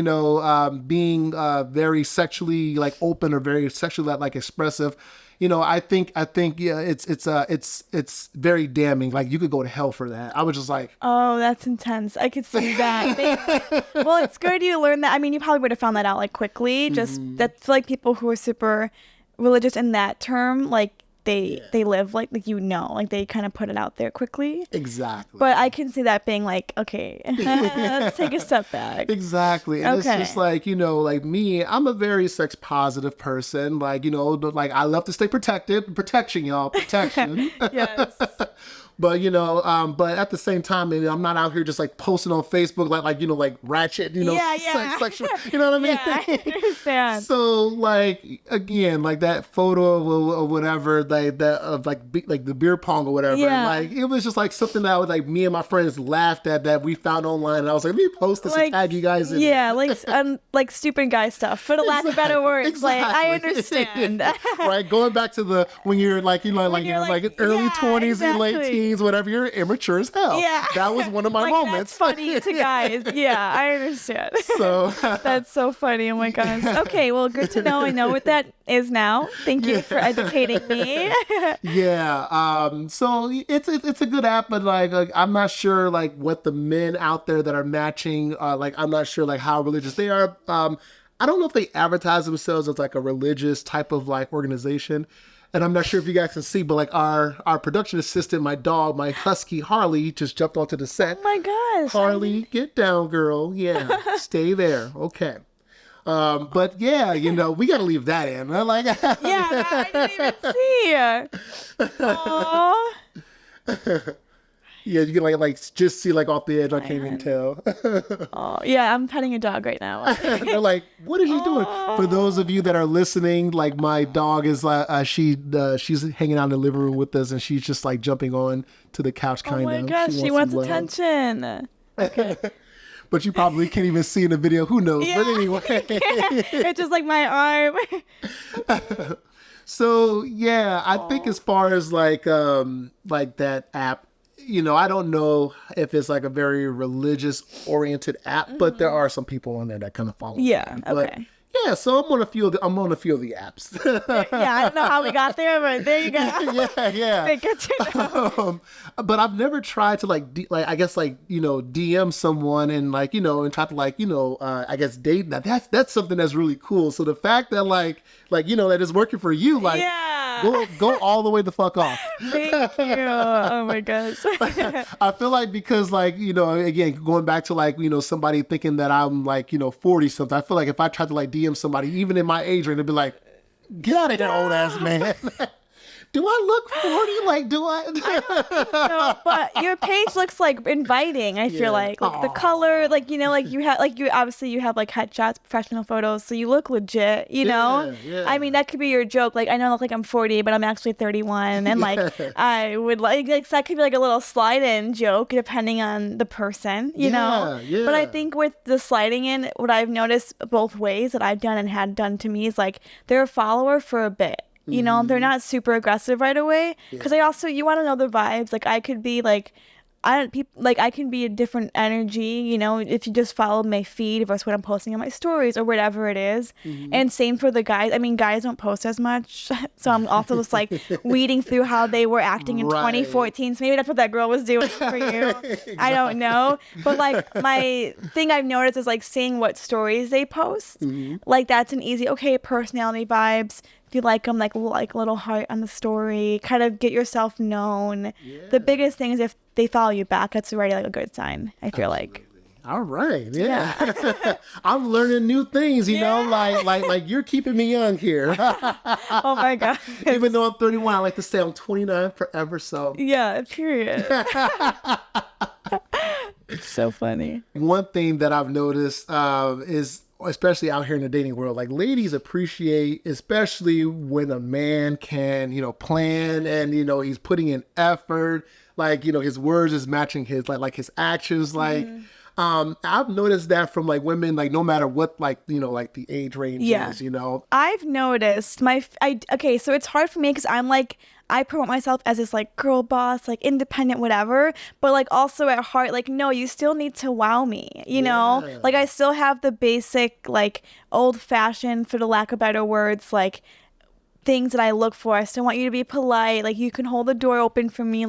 Speaker 1: being very sexually like open or very sexually like expressive, I think yeah, it's very damning. Like you could go to hell for that. I was just like,
Speaker 2: oh, that's intense. I could see that. Well, it's good you learned that. I mean, you probably would have found that out like quickly. Just that's like people who are super religious in that term, like they live like like they kind of put it out there quickly.
Speaker 1: Exactly.
Speaker 2: But I can see that being like, okay, let's take a step back.
Speaker 1: Exactly. And it's just like, like me, I'm a very sex positive person. Like, like I love to stay protected. Protection, y'all. Protection.
Speaker 2: Yes.
Speaker 1: But but at the same time, I'm not out here just like posting on Facebook like ratchet, sex, sexual, you know what I mean?
Speaker 2: Yeah, I understand.
Speaker 1: So like again, like that photo or whatever, like that of like the beer pong or whatever.
Speaker 2: Yeah.
Speaker 1: Like it was just like something that like me and my friends laughed at that we found online, and I was like, let me post this and tag you guys in.
Speaker 2: Yeah, like stupid guy stuff, for the lack of better words. Exactly. Like I understand.
Speaker 1: Right, going back to when you're like like you're like in early 20s and late teens. Whatever, you're immature as hell.
Speaker 2: Yeah.
Speaker 1: That was one of my moments.
Speaker 2: That's funny to guys. Yeah, I understand.
Speaker 1: So
Speaker 2: that's so funny. Oh my gosh. Okay, well, good to know. I know what that is now. Thank you for educating me.
Speaker 1: Yeah. So it's a good app, but like I'm not sure like what the men out there that are matching, like I'm not sure like how religious they are. I don't know if they advertise themselves as like a religious type of like organization. And I'm not sure if you guys can see, but like our production assistant, my dog, my husky Harley, just jumped onto the set.
Speaker 2: Oh my gosh.
Speaker 1: Harley, get down, girl. Yeah, stay there. Okay. But yeah, we got to leave that in. Like,
Speaker 2: yeah, I didn't even see. Aww.
Speaker 1: Yeah, you can like just see like off the edge. I can't even tell.
Speaker 2: Oh, yeah, I'm petting a dog right now.
Speaker 1: They're like, what is she doing? For those of you that are listening, like my dog is like she's hanging out in the living room with us, and she's just like jumping on to the couch, kind
Speaker 2: Oh my
Speaker 1: of.
Speaker 2: gosh, she wants
Speaker 1: some love.
Speaker 2: attention. Okay.
Speaker 1: But you probably can't even see in the video. Who knows?
Speaker 2: Yeah.
Speaker 1: But anyway,
Speaker 2: It's just like my arm.
Speaker 1: so yeah, I think as far as like that app, I don't know if it's like a very religious oriented app, but there are some people on there that kind of follow.
Speaker 2: Yeah.
Speaker 1: Me. But,
Speaker 2: Okay.
Speaker 1: yeah, so I'm on a few of the apps.
Speaker 2: Yeah, I don't know how we got there, but there you go.
Speaker 1: Yeah.
Speaker 2: Good to know.
Speaker 1: But I've never tried to I guess DM someone and and try to I guess date. Now that's something that's really cool. So the fact that that it's working for you, go all the way the fuck off.
Speaker 2: Thank you. Oh my gosh.
Speaker 1: I feel like because again, going back to somebody thinking that I'm 40 something, I feel like if I tried to DM somebody even in my age range, they'd be like, get out of here, old ass man. Do I look 40? Do I?
Speaker 2: I don't think so, but your page looks inviting. I feel like the color, you have you obviously you have headshots, professional photos, so you look legit.
Speaker 1: Yeah.
Speaker 2: I mean, that could be your joke. I know I look like I'm 40, but I'm actually 31, and I would so that could be a little slide-in joke depending on the person. You know.
Speaker 1: Yeah.
Speaker 2: But I think with the sliding in, what I've noticed both ways that I've done and had done to me is they're a follower for a bit. They're not super aggressive right away. Because you want to know the vibes. I could be I can be a different energy, if you just follow my feed versus what I'm posting on my stories or whatever it is. And same for the guys. I mean, guys don't post as much. So I'm also just weeding through how they were acting in 2014. So maybe that's what that girl was doing for you. Exactly. I don't know. But my thing I've noticed is seeing what stories they post. That's an easy, personality vibes. If you like them, like little heart on the story, kind of get yourself known. Yeah. The biggest thing is if they follow you back, that's already a good sign, I feel like.
Speaker 1: All right. Yeah. I'm learning new things, you know, like you're keeping me young here.
Speaker 2: Oh my God.
Speaker 1: Even though I'm 31, I like to stay I'm 29 forever. So
Speaker 2: yeah, period. It's so funny.
Speaker 1: One thing that I've noticed is, especially out here in the dating world, ladies appreciate, especially when a man can, plan and, he's putting in effort, his words is matching his, his actions. I've noticed that from women, no matter what, the age range is,
Speaker 2: I've noticed so it's hard for me because I'm I promote myself as this girl boss, independent, whatever. But also at heart, no, you still need to wow me, you know? I still have the basic, old fashioned, for the lack of better words, things that I look for. I still want you to be polite. You can hold the door open for me.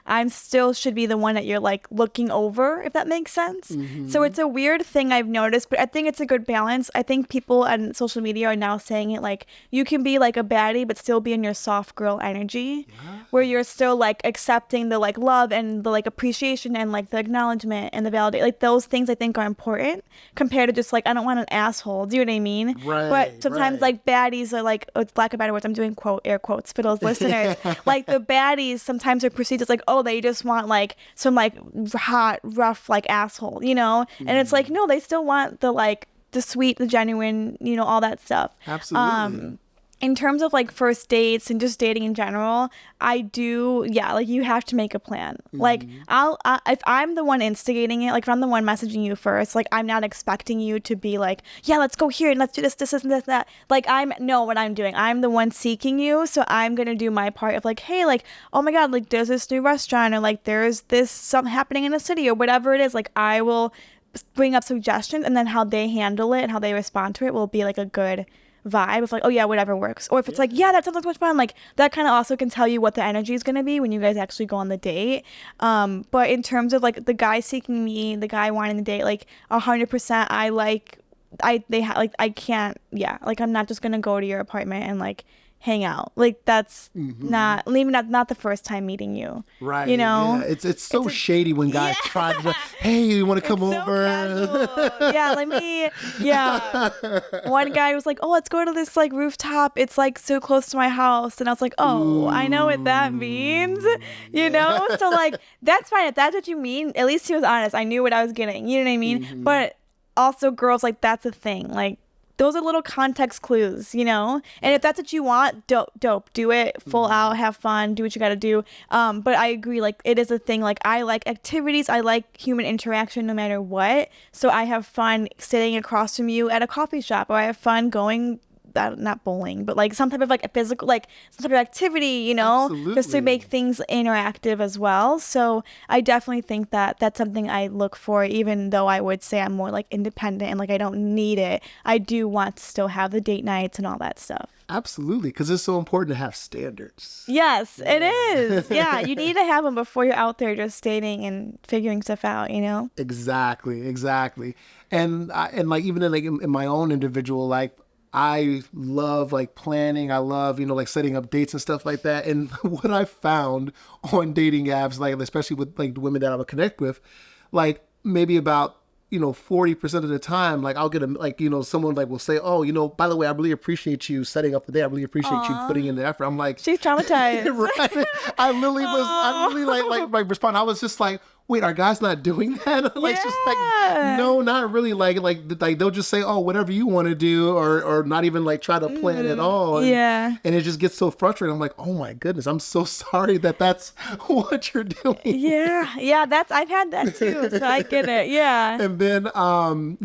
Speaker 2: I'm still should be the one that you're looking over, if that makes sense. So it's a weird thing I've noticed, but I think it's a good balance. I think people on social media are now saying it you can be a baddie, but still be in your soft girl energy, where you're still accepting the love and the appreciation and the acknowledgement and the validate. Those things I think are important compared to just I don't want an asshole. Do you know what I mean?
Speaker 1: Right.
Speaker 2: But sometimes baddies are it's lack of better words. I'm doing air quotes for those listeners. The baddies sometimes are perceived as they just want some hot, rough asshole, And it's no, they still want the sweet, the genuine, all that stuff.
Speaker 1: Absolutely.
Speaker 2: In terms of first dates and just dating in general, I do, you have to make a plan. If I'm the one instigating it, if I'm the one messaging you first, I'm not expecting you to be let's go here and let's do this and this, that. I know what I'm doing. I'm the one seeking you, so I'm gonna do my part of hey, oh my God, there's this new restaurant, or there's this something happening in the city, or whatever it is. I will bring up suggestions, and then how they handle it and how they respond to it will be a good vibe of oh yeah, whatever works. Or if it's that sounds like so much fun, that kind of also can tell you what the energy is going to be when you guys actually go on the date. But in terms of the guy seeking me, the guy wanting the date, 100% I can't, I'm not just going to go to your apartment and hang out. Like that's not the first time meeting you.
Speaker 1: Right.
Speaker 2: You know?
Speaker 1: Yeah. It's so shady when guys try to, hey, you want to come over?
Speaker 2: One guy was like, oh, let's go to this like rooftop. It's like so close to my house. And I was like, oh, I know what that means. You know? So like, that's fine. If that's what you mean, at least he was honest. I knew what I was getting. You know what I mean? But also girls, like that's a thing. Like, those are little context clues, you know? And if that's what you want, dope. Do it full out, have fun, do what you got to do. But I agree, like, it is a thing. Like, I like activities. I like human interaction no matter what. So I have fun sitting across from you at a coffee shop, or I have fun going, not bowling, but like some type of like a physical, like some type of activity, you know?
Speaker 1: Absolutely.
Speaker 2: Just to make things interactive as well. So I definitely think that that's something I look for, even though I would say I'm more like independent and like I don't need it. I do want to still have the date nights and all that stuff.
Speaker 1: Absolutely, because it's so important to have standards.
Speaker 2: Yes, it is. Yeah, you need to have them before you're out there just dating and figuring stuff out, you know?
Speaker 1: Exactly. And like even in my own individual life, I love like planning. I love, like setting up dates and stuff like that. And what I found on dating apps, like especially with like the women that I would connect with, like maybe about 40% of the time, like I'll get someone like will say, oh, by the way, I really appreciate you setting up the day. I really appreciate you putting in the effort. I'm like,
Speaker 2: she's traumatized.
Speaker 1: Right. I really respond. I was just like, wait, are guys not doing that? Like, just like, no, not really. Like they'll just say, oh, whatever you want to do, or not even like try to plan at all. And it just gets so frustrating. I'm like, oh my goodness, I'm so sorry that's what you're doing.
Speaker 2: Yeah, I've had that too, so I get it. Yeah.
Speaker 1: And then, on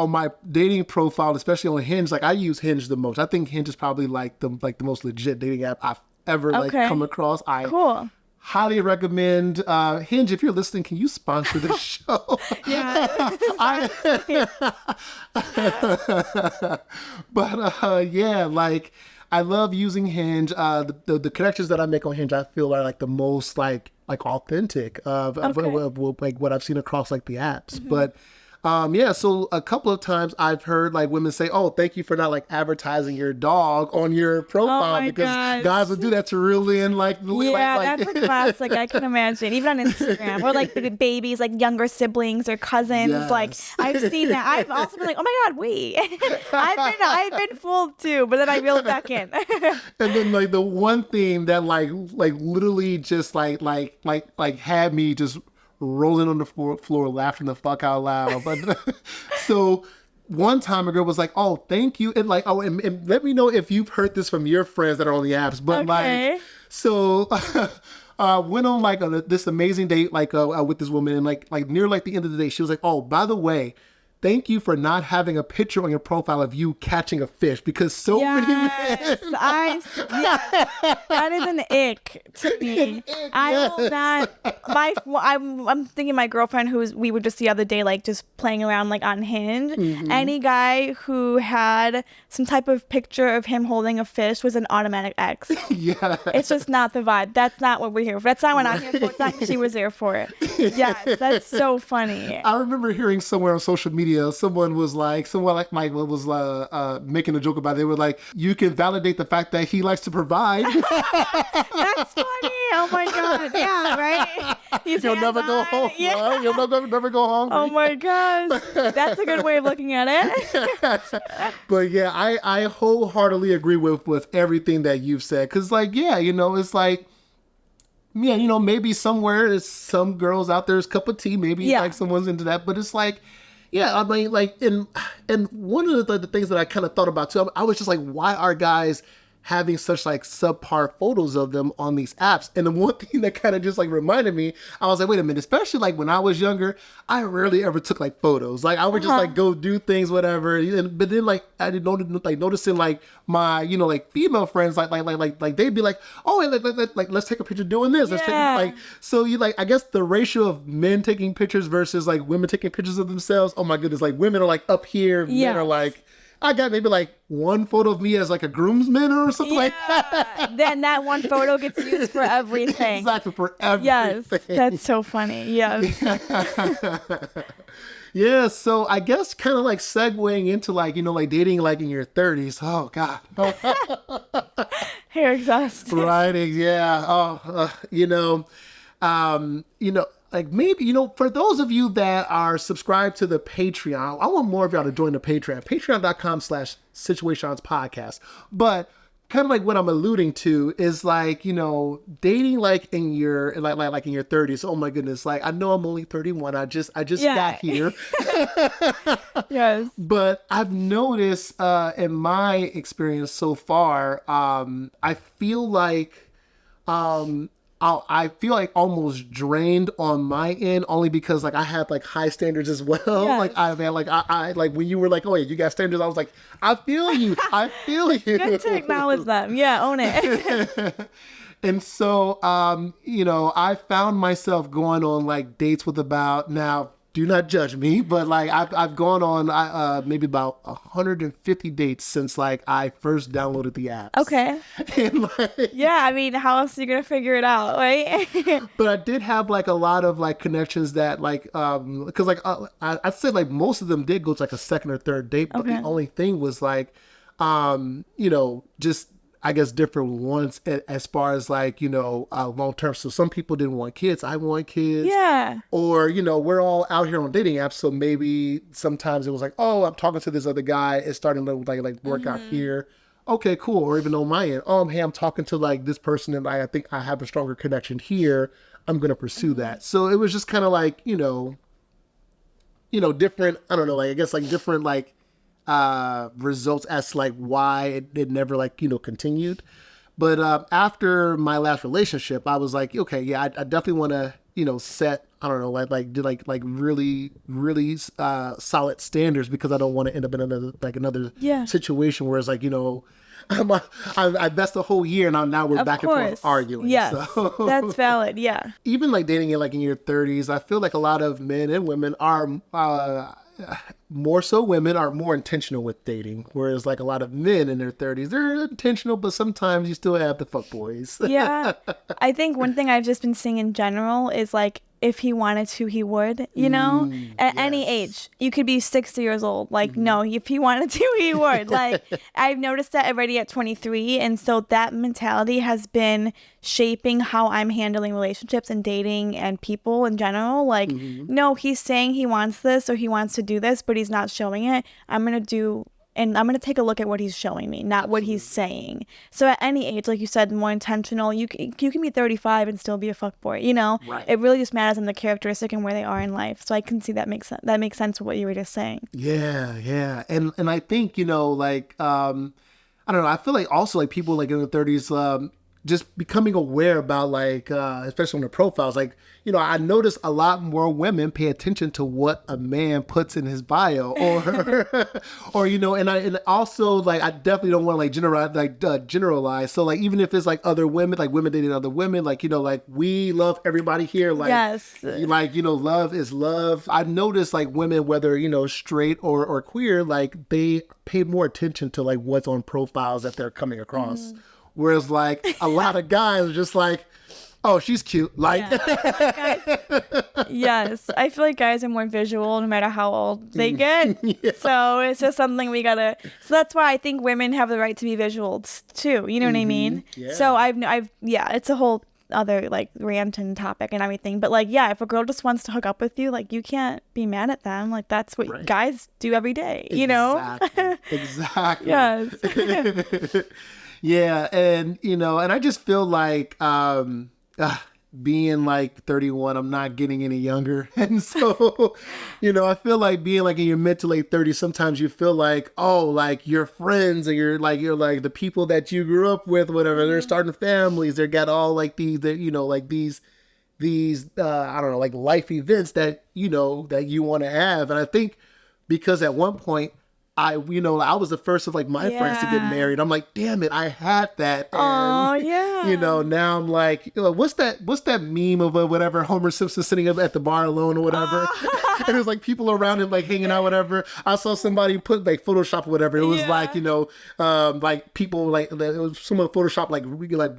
Speaker 1: my dating profile, especially on Hinge, like I use Hinge the most. I think Hinge is probably like the most legit dating app I've ever come across.
Speaker 2: Cool.
Speaker 1: Highly recommend Hinge. If you're listening, can you sponsor this show?
Speaker 2: Yeah.
Speaker 1: Like I love using Hinge. The connections that I make on Hinge, I feel are like the most like authentic of like what I've seen across like the apps. But so a couple of times I've heard like women say, oh, thank you for not like advertising your dog on your profile, because guys will do that to reel in like
Speaker 2: that's a classic. I can imagine, even on Instagram, or like the babies, like younger siblings or cousins.
Speaker 1: Yes.
Speaker 2: Like I've seen that. I've also been like, oh my god, wait. I've been fooled too, but then I reel it back in.
Speaker 1: And then like the one thing that like literally just like had me just rolling on the floor laughing the fuck out loud. But so one time a girl was like, oh, thank you. And like, oh, and let me know if you've heard this from your friends that are on the apps. But like, so went on like this amazing date, like with this woman, and like near like the end of the day, she was like, oh, by the way, thank you for not having a picture on your profile of you catching a fish, because so many men.
Speaker 2: That is an ick to me. I will not. I'm thinking my girlfriend, we were just the other day, like just playing around like on Hinge. Any guy who had some type of picture of him holding a fish was an automatic X. It's just not the vibe. That's not what we're here for. That's not what I'm here for. It's not what she was there for. Yes, that's so funny.
Speaker 1: I remember hearing somewhere on social media, someone was making a joke about it. They were like, you can validate the fact that he likes to provide.
Speaker 2: That's funny. Oh my god. Yeah, right.
Speaker 1: He'll never go home. Yeah. Right? He'll never go home.
Speaker 2: Oh my gosh. That's a good way of looking at it.
Speaker 1: But yeah, I wholeheartedly agree with everything that you've said. Cause like, it's like, maybe somewhere there's some girls out there's cup of tea. Maybe like someone's into that, but it's like, I mean, like, and one of the things that I kind of thought about too, I was just like, why are guys having such like subpar photos of them on these apps? And the one thing that kind of just like reminded me, I was like, wait a minute, especially like when I was younger, I rarely ever took like photos. Like I would just like go do things, whatever. But then like I did noticing like my, like female friends, like they'd be like, oh, like let's take a picture doing this. Let's take, so you like, I guess the ratio of men taking pictures versus like women taking pictures of themselves. Oh my goodness. Like women are like up here. Men are like, I got maybe like one photo of me as like a groomsman or something like that.
Speaker 2: Then that one photo gets used for everything.
Speaker 1: Exactly, for everything.
Speaker 2: Yes, that's so funny. Yes.
Speaker 1: Yeah, so I guess kind of like segueing into like, like dating like in your 30s. Oh, God.
Speaker 2: Hair exhaust.
Speaker 1: Right? Yeah. Oh, like maybe, for those of you that are subscribed to the Patreon, I want more of y'all to join the Patreon, patreon.com/Situaseans podcast. But kind of like what I'm alluding to is like, dating like in your, like in your 30s. Oh my goodness. Like, I know I'm only 31. I just got here.
Speaker 2: Yes.
Speaker 1: But I've noticed, in my experience so far, I feel like, I feel like almost drained on my end, only because like I have like high standards as well.
Speaker 2: Yes.
Speaker 1: Like I've had I like when you were like, oh yeah, you got standards. I was like, I feel you. I feel you.
Speaker 2: Good to acknowledge them. Yeah, own it.
Speaker 1: And so, I found myself going on like dates with now, do not judge me, but like I've gone on maybe about 150 dates since like I first downloaded the apps.
Speaker 2: Okay.
Speaker 1: And like,
Speaker 2: yeah, I mean, how else are you gonna figure it out, right?
Speaker 1: but I did have like a lot of like connections that like because like I'd say like most of them did go to like a second or third date, but the only thing was like just I guess different ones as far as like, long term. So some people didn't want kids. I want kids.
Speaker 2: Yeah.
Speaker 1: Or, we're all out here on dating apps. So maybe sometimes it was like, oh, I'm talking to this other guy. It's starting to like work out here. Okay, cool. Or even on my end, hey, I'm talking to like this person and I think I have a stronger connection here. I'm going to pursue that. So it was just kind of like, different, I don't know, like, I guess like different, like, results as to like why it never like continued. But after my last relationship, I was like, okay, yeah, I definitely want to set, I don't know, do really solid standards, because I don't want to end up in another situation where it's like that's the whole year and now we're back and forth arguing.
Speaker 2: Yes, so. That's valid. Yeah.
Speaker 1: Even like dating in like in your 30s, I feel like a lot of men and women are more so women are more intentional with dating, whereas like a lot of men in their 30s, they're intentional, but sometimes you still have the fuck boys.
Speaker 2: Yeah. I think one thing I've just been seeing in general is like, if he wanted to, he would, at any age. You could be 60 years old. Like, no, if he wanted to, he would. Like, I've noticed that already at 23. And so that mentality has been shaping how I'm handling relationships and dating and people in general. Like, no, he's saying he wants this or he wants to do this, but he's not showing it. I'm going to take a look at what he's showing me, not what he's saying. So at any age, like you said, more intentional. You can be 35 and still be a fuckboy, Right. It really just matters on the characteristic and where they are in life. So I can see that makes sense. That makes sense with what you were just saying.
Speaker 1: Yeah. And I think, like, I don't know. I feel like also like people like in the 30s, just becoming aware about like, especially on the profiles, like, I notice a lot more women pay attention to what a man puts in his bio or, and also like, I definitely don't want to generalize. So like, even if it's like other women, like women dating other women, like, like we love everybody here. Like,
Speaker 2: yes.
Speaker 1: Like, love is love. I noticed like women, whether, straight or queer, like they pay more attention to like what's on profiles that they're coming across. Whereas like a lot of guys are just like, oh, she's cute. Like,
Speaker 2: yes, I feel like guys are more visual no matter how old they get. So it's just something we gotta. So that's why I think women have the right to be visual too. You know what I mean?
Speaker 1: Yeah.
Speaker 2: So it's a whole other like rant and topic and everything. But like, if a girl just wants to hook up with you, like you can't be mad at them. Like that's what guys do every day.
Speaker 1: Exactly.
Speaker 2: Yes.
Speaker 1: Yeah, and and I just feel like being like 31, I'm not getting any younger, and so I feel like being like in your mid to late 30s, sometimes you feel like, oh, like your friends and you're like the people that you grew up with, whatever, they're starting families, they got all like these, like these I don't know, like life events that that you want to have, and I think because at one point I was the first of like my friends to get married. I'm like, damn it, I had that. And, now I'm like, what's that meme of whatever Homer Simpson sitting up at the bar alone or whatever? And it was like people around him like hanging out, whatever. I saw somebody put like Photoshop or whatever. It was like, like people like, it was someone Photoshop like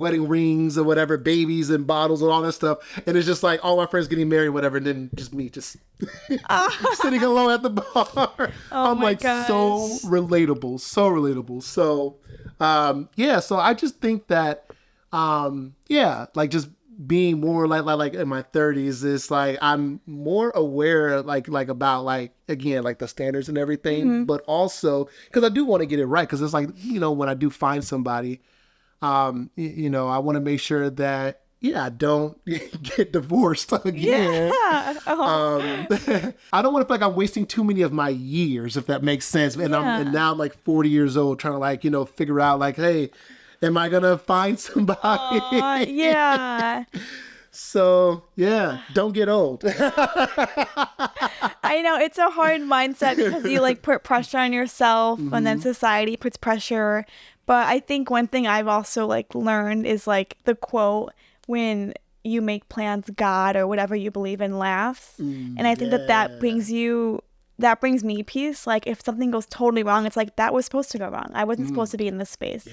Speaker 1: wedding rings or whatever, babies and bottles and all that stuff. And it's just like all my friends getting married, whatever. And then just me sitting alone at the bar. I'm like so so relatable. So relatable. So, so I just think that, like just being more like in my 30s is like I'm more aware like about like again like the standards and everything, but also because I do want to get it right, because it's like, when I do find somebody, I want to make sure that I don't get divorced again.
Speaker 2: Yeah.
Speaker 1: I don't want to feel like I'm wasting too many of my years, if that makes sense. And now I'm like 40 years old trying to like, figure out like, hey, am I going to find somebody?
Speaker 2: Yeah.
Speaker 1: So, don't get old.
Speaker 2: I know it's a hard mindset because you like put pressure on yourself and then society puts pressure. But I think one thing I've also like learned is like the quote, when you make plans, God or whatever you believe in laughs. And I think that brings me peace. Like if something goes totally wrong, it's like that was supposed to go wrong. I wasn't supposed to be in this space.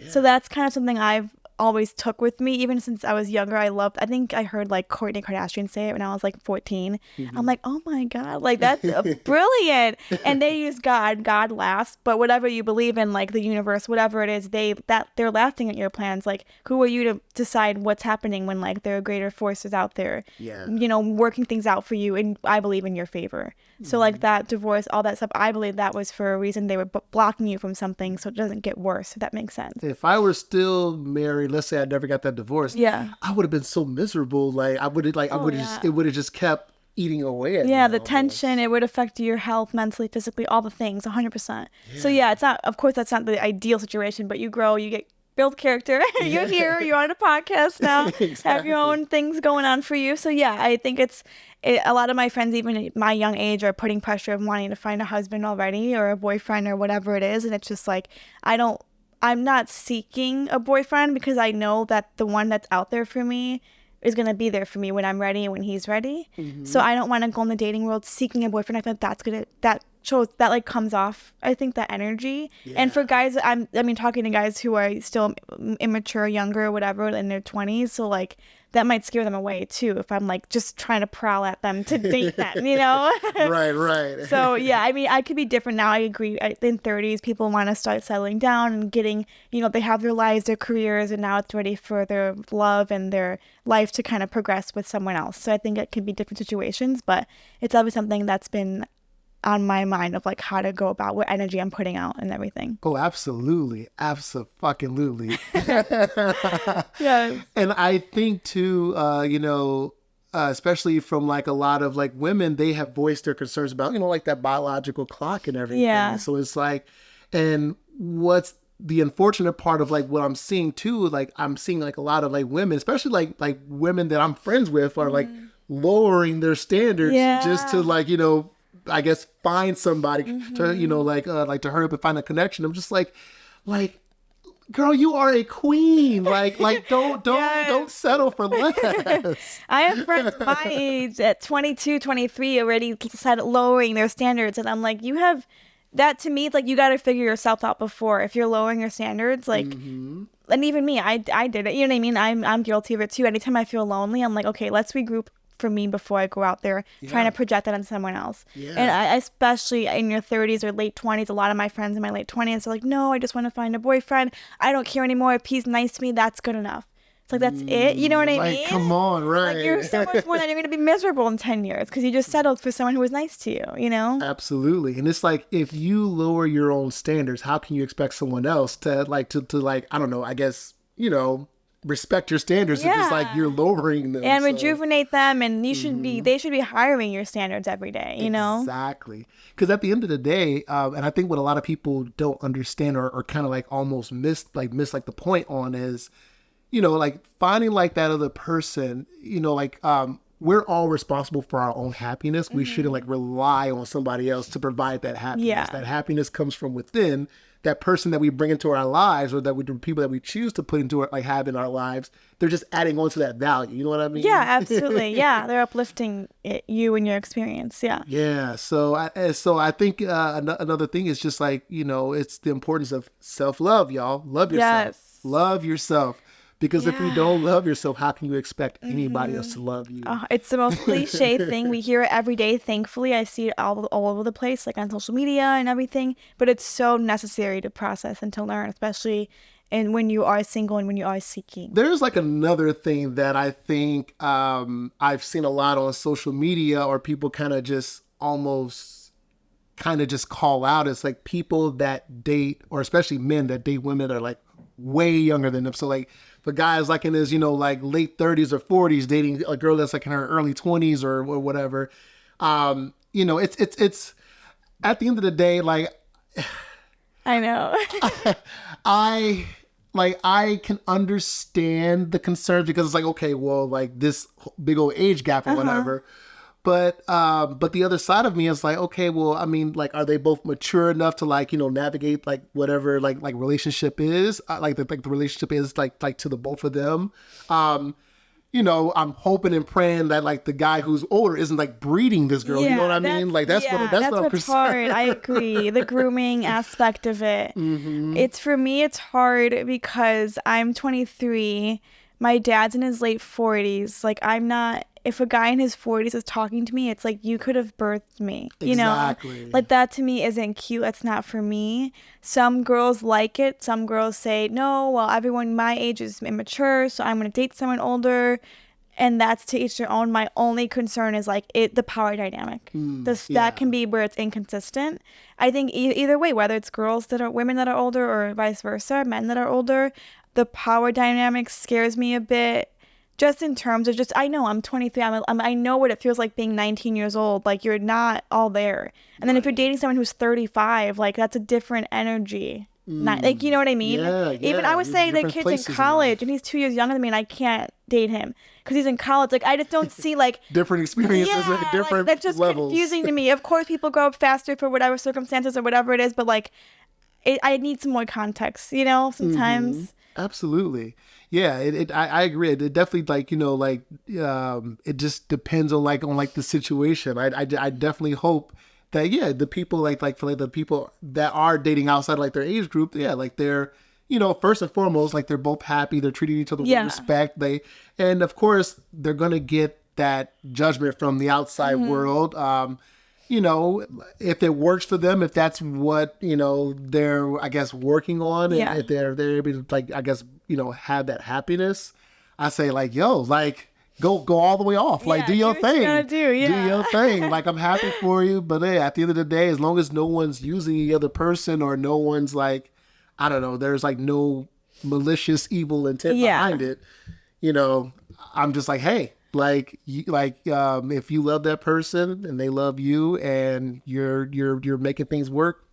Speaker 2: So that's kind of something I've always took with me, even since I was younger. I think I heard like Kourtney Kardashian say it when I was like 14. I'm like, oh my God, like that's brilliant. And they use God laughs, but whatever you believe in, like the universe, whatever it is, they're laughing at your plans. Like who are you to decide what's happening when like there are greater forces out there, working things out for you, and I believe in your favor. So like that divorce, all that stuff, I believe that was for a reason. They were blocking you from something so it doesn't get worse, if that makes sense.
Speaker 1: If I were still married, let's say I never got that divorce, I would have been so miserable. Like I would have it would have just kept eating away at me
Speaker 2: the
Speaker 1: almost. Tension,
Speaker 2: it would affect your health, mentally, physically, all the things, 100%. So it's not, of course that's not the ideal situation, but you grow, you build character. You're here, you're on a podcast now, have your own things going on for you. So I think a lot of my friends, even at my young age, are putting pressure of wanting to find a husband already or a boyfriend or whatever it is. And it's just like, I'm not seeking a boyfriend because I know that the one that's out there for me is going to be there for me when I'm ready and when he's ready. So I don't want to go in the dating world seeking a boyfriend. I think that shows that like comes off, I think, that energy. And for guys, I mean talking to guys who are still immature, younger, whatever, in their 20s, so like that might scare them away too if I'm like just trying to prowl at them to date them,
Speaker 1: right.
Speaker 2: So I mean I could be different now. I agree. In 30s people want to start settling down and getting, they have their lives, their careers, and now it's ready for their love and their life to kind of progress with someone else. So I think it could be different situations, but it's always something that's been on my mind of like how to go about what energy I'm putting out and everything.
Speaker 1: Oh, absolutely. Absolutely.
Speaker 2: Yeah.
Speaker 1: And I think too, especially from like a lot of like women, they have voiced their concerns about, like that biological clock and everything.
Speaker 2: Yeah.
Speaker 1: So it's like, and what's the unfortunate part of like what I'm seeing too, like I'm seeing like a lot of like women, especially like women that I'm friends with are like lowering their standards just to like, I guess find somebody to, like to hurry up and find a connection. I'm just like, girl, you are a queen. Like don't settle for less.
Speaker 2: I have friends my age at 22, 23 already started lowering their standards. And I'm like, you have that. To me, it's like you got to figure yourself out before. If you're lowering your standards, like, and even me, I did it. You know what I mean? I'm guilty of it too. Anytime I feel lonely, I'm like, okay, let's regroup for me before I go out there trying to project that on someone else. And I, especially in your 30s or late 20s, a lot of my friends in my late 20s are like, no, I just want to find a boyfriend. I don't care anymore. If he's nice to me, that's good enough. It's like, that's it. You know what I mean?
Speaker 1: Come on, right.
Speaker 2: Like, you're so much more than you're going to be miserable in 10 years because you just settled for someone who was nice to you,
Speaker 1: Absolutely. And it's like, if you lower your own standards, how can you expect someone else to like, I don't know, I guess, respect your standards if it's like you're lowering them
Speaker 2: and rejuvenate them, and they should be hiring your standards every day,
Speaker 1: Exactly. Because at the end of the day, and I think what a lot of people don't understand or kind of like almost miss the point on is, like finding like that other person, we're all responsible for our own happiness. We shouldn't like rely on somebody else to provide that happiness. That happiness comes from within. That person that we bring into our lives, or that people that we choose to put into have in our lives, they're just adding on to that value. You know what I mean?
Speaker 2: Yeah, absolutely. Yeah, they're uplifting you and your experience. Yeah.
Speaker 1: Yeah. So I think another thing is just like, it's the importance of self-love, y'all. Love yourself.
Speaker 2: Yes.
Speaker 1: Love yourself. Because if you
Speaker 2: Yeah.
Speaker 1: don't love yourself, how can you expect anybody else to love you?
Speaker 2: It's the most cliche thing. We hear it every day. Thankfully, I see it all over the place, like on social media and everything. But it's so necessary to process and to learn, especially when you are single and when you are seeking.
Speaker 1: There's like another thing that I think I've seen a lot on social media, or people kind of just call out. It's like people that date, or especially men that date women that are like way younger than them. So like the guy's like in his, like late 30s or 40s dating a girl that's like in her early 20s or whatever. It's at the end of the day, like,
Speaker 2: I know.
Speaker 1: I can understand the concerns, because it's like, okay, well, like this big old age gap or whatever. But the other side of me is like, okay, well, I mean, like, are they both mature enough to like, navigate like whatever like relationship is, like the relationship is like to the both of them. I'm hoping and praying that like the guy who's older isn't like breeding this girl. You know what I mean? Like that's what I'm
Speaker 2: what's
Speaker 1: concerned.
Speaker 2: hard. I agree. The grooming aspect of it. For me, it's hard because I'm 23. My dad's in his late 40s. Like, I'm not. If a guy in his 40s is talking to me, it's like, you could have birthed me.
Speaker 1: Exactly.
Speaker 2: Like, that to me isn't cute. That's not for me. Some girls like it. Some girls say, no, well, everyone my age is immature, so I'm going to date someone older. And that's to each their own. My only concern is like the power dynamic. That can be where it's inconsistent. I think either way, whether it's women that are older, or vice versa, men that are older, the power dynamic scares me a bit. Just in terms of I know I'm 23. I know what it feels like being 19 years old. Like, you're not all there. And then if you're dating someone who's 35, like, that's a different energy. Not, like, you know what I mean?
Speaker 1: Yeah,
Speaker 2: Even I was saying the kid's in college and he's 2 years younger than me, and I can't date him because he's in college. Like, I just don't see like
Speaker 1: different experiences, like different
Speaker 2: that's just
Speaker 1: levels.
Speaker 2: Confusing to me. Of course, people grow up faster for whatever circumstances or whatever it is, but like, I need some more context. Sometimes.
Speaker 1: Absolutely. Yeah, I agree. It definitely it just depends on the situation. I definitely hope that the people the people that are dating outside like their age group, they're first and foremost, like they're both happy, they're treating each other with respect. And of course they're gonna get that judgment from the outside world. If it works for them, if that's what, they're, I guess, working on, and if they're able to, have that happiness, I say go all the way off. Do your thing. Do your thing. Like, I'm happy for you. But at the end of the day, as long as no one's using the other person, or no one's there's no malicious, evil intent behind it, I'm just like, hey, if you love that person and they love you, and you're making things work,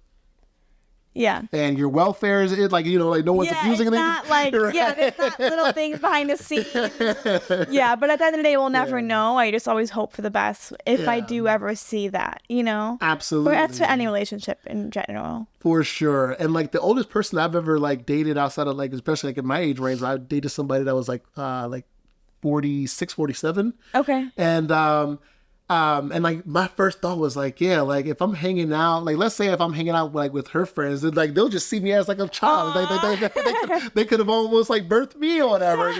Speaker 1: and your welfare is no one's abusing anything.
Speaker 2: Not there's not little things behind the scenes. But at the end of the day, we'll never know. I just always hope for the best if I do ever see that,
Speaker 1: Absolutely.
Speaker 2: But that's for any relationship in general.
Speaker 1: For sure. And the oldest person I've ever dated outside of especially in my age range, I dated somebody that was 46, 47.
Speaker 2: Okay.
Speaker 1: And my first thought was if I'm hanging out, let's say if I'm hanging out with her friends, they'll just see me as a child. They could have almost birthed me or whatever,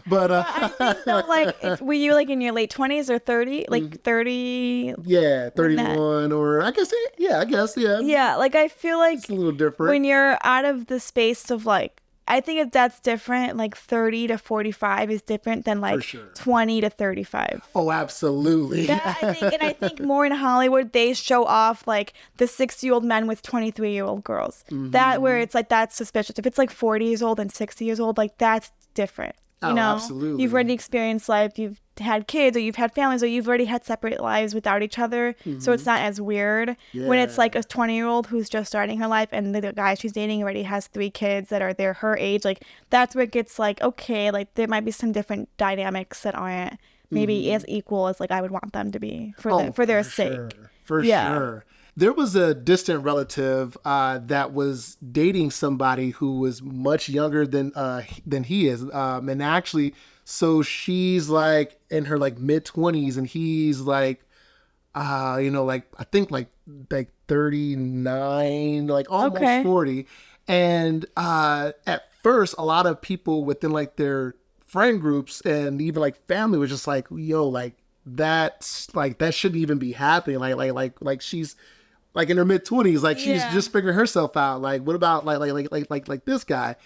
Speaker 1: But
Speaker 2: I think were you in your late 20s or 30? 30?
Speaker 1: Yeah, 31 or I guess I guess.
Speaker 2: Yeah, I feel like
Speaker 1: it's a little different
Speaker 2: when you're out of the space of I think if that's different, 30 to 45 is different than 20 to 35.
Speaker 1: Oh, absolutely.
Speaker 2: I think more in Hollywood, they show off the 60-year-old men with 23-year-old girls. That where it's that's suspicious. If it's 40 years old and 60 years old, that's different.
Speaker 1: Absolutely.
Speaker 2: You've already experienced life, you've had kids, or you've had families, or you've already had separate lives without each other. So it's not as weird when it's a 20-year-old who's just starting her life, and the guy she's dating already has 3 kids that are her age. That's where it gets okay, there might be some different dynamics that aren't maybe as equal as I would want them to be for their sake.
Speaker 1: For sure. There was a distant relative that was dating somebody who was much younger than he is. And actually, so she's in her mid-20s, and he's I think 39, almost 40. And at first, a lot of people within like their friend groups and even like family was just like, yo, like that's like that shouldn't even be happening. Like she's like in her mid-20s, like she's
Speaker 2: Yeah.
Speaker 1: just figuring herself out. Like, what about like this guy?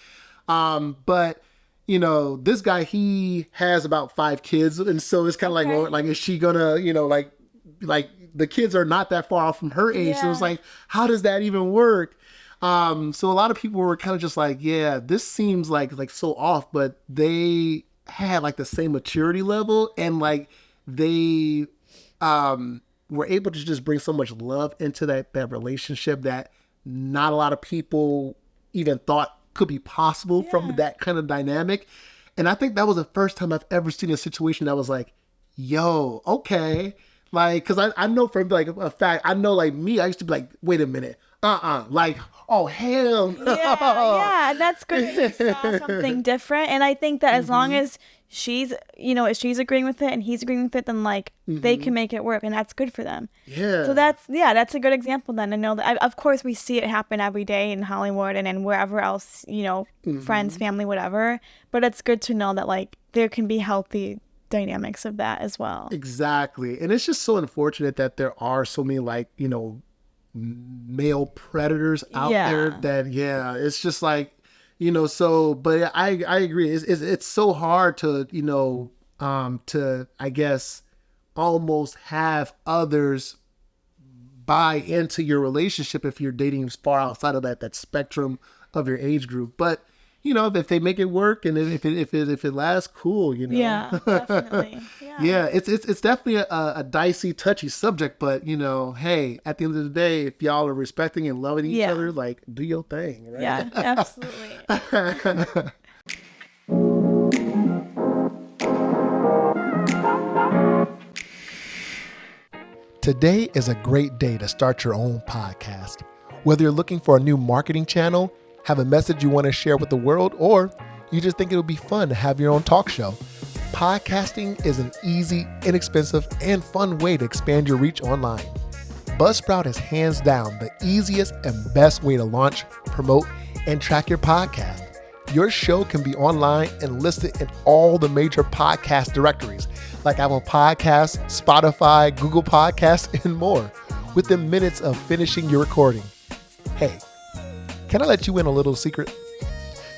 Speaker 1: But you know, this guy, he has about 5 kids, and so it's kind of like,
Speaker 2: Okay.
Speaker 1: well, like, is she gonna, you know, like the kids are not that far off from her age, so it's
Speaker 2: Yeah.
Speaker 1: like, how does that even work? So a lot of people were kind of just like, yeah, this seems like so off, but they had like the same maturity level, and like they were able to just bring so much love into that relationship that not a lot of people even thought could be possible from that kind of dynamic. And I think that was the first time I've ever seen a situation that was like, yo, okay. Like, cause I know for like a fact, I know like me, I used to be like, wait a minute. Like, oh, hell no.
Speaker 2: Yeah, and that's good that you saw something different. And I think that as long as she's, if she's agreeing with it and he's agreeing with it, then like they can make it work, and that's good for them.
Speaker 1: Yeah.
Speaker 2: So that's a good example then. I know that, of course, we see it happen every day in Hollywood and wherever else, friends, family, whatever. But it's good to know that like there can be healthy dynamics of that as well.
Speaker 1: Exactly. And it's just so unfortunate that there are so many like, male predators out there that, it's just like, so, but I agree. It's so hard to, to, I guess, almost have others buy into your relationship if you're dating far outside of that spectrum of your age group. But, if they make it work and if it lasts, cool,
Speaker 2: Yeah, definitely.
Speaker 1: Yeah, it's definitely a dicey, touchy subject, but hey, at the end of the day, if y'all are respecting and loving each other, like do your thing, right?
Speaker 2: Yeah, absolutely.
Speaker 1: Today is a great day to start your own podcast. Whether you're looking for a new marketing channel, have a message you want to share with the world, or you just think it would be fun to have your own talk show, podcasting is an easy, inexpensive, and fun way to expand your reach online. Buzzsprout is hands down the easiest and best way to launch, promote, and track your podcast. Your show can be online and listed in all the major podcast directories like Apple Podcasts, Spotify, Google Podcasts, and more within minutes of finishing your recording. Hey, can I let you in a little secret?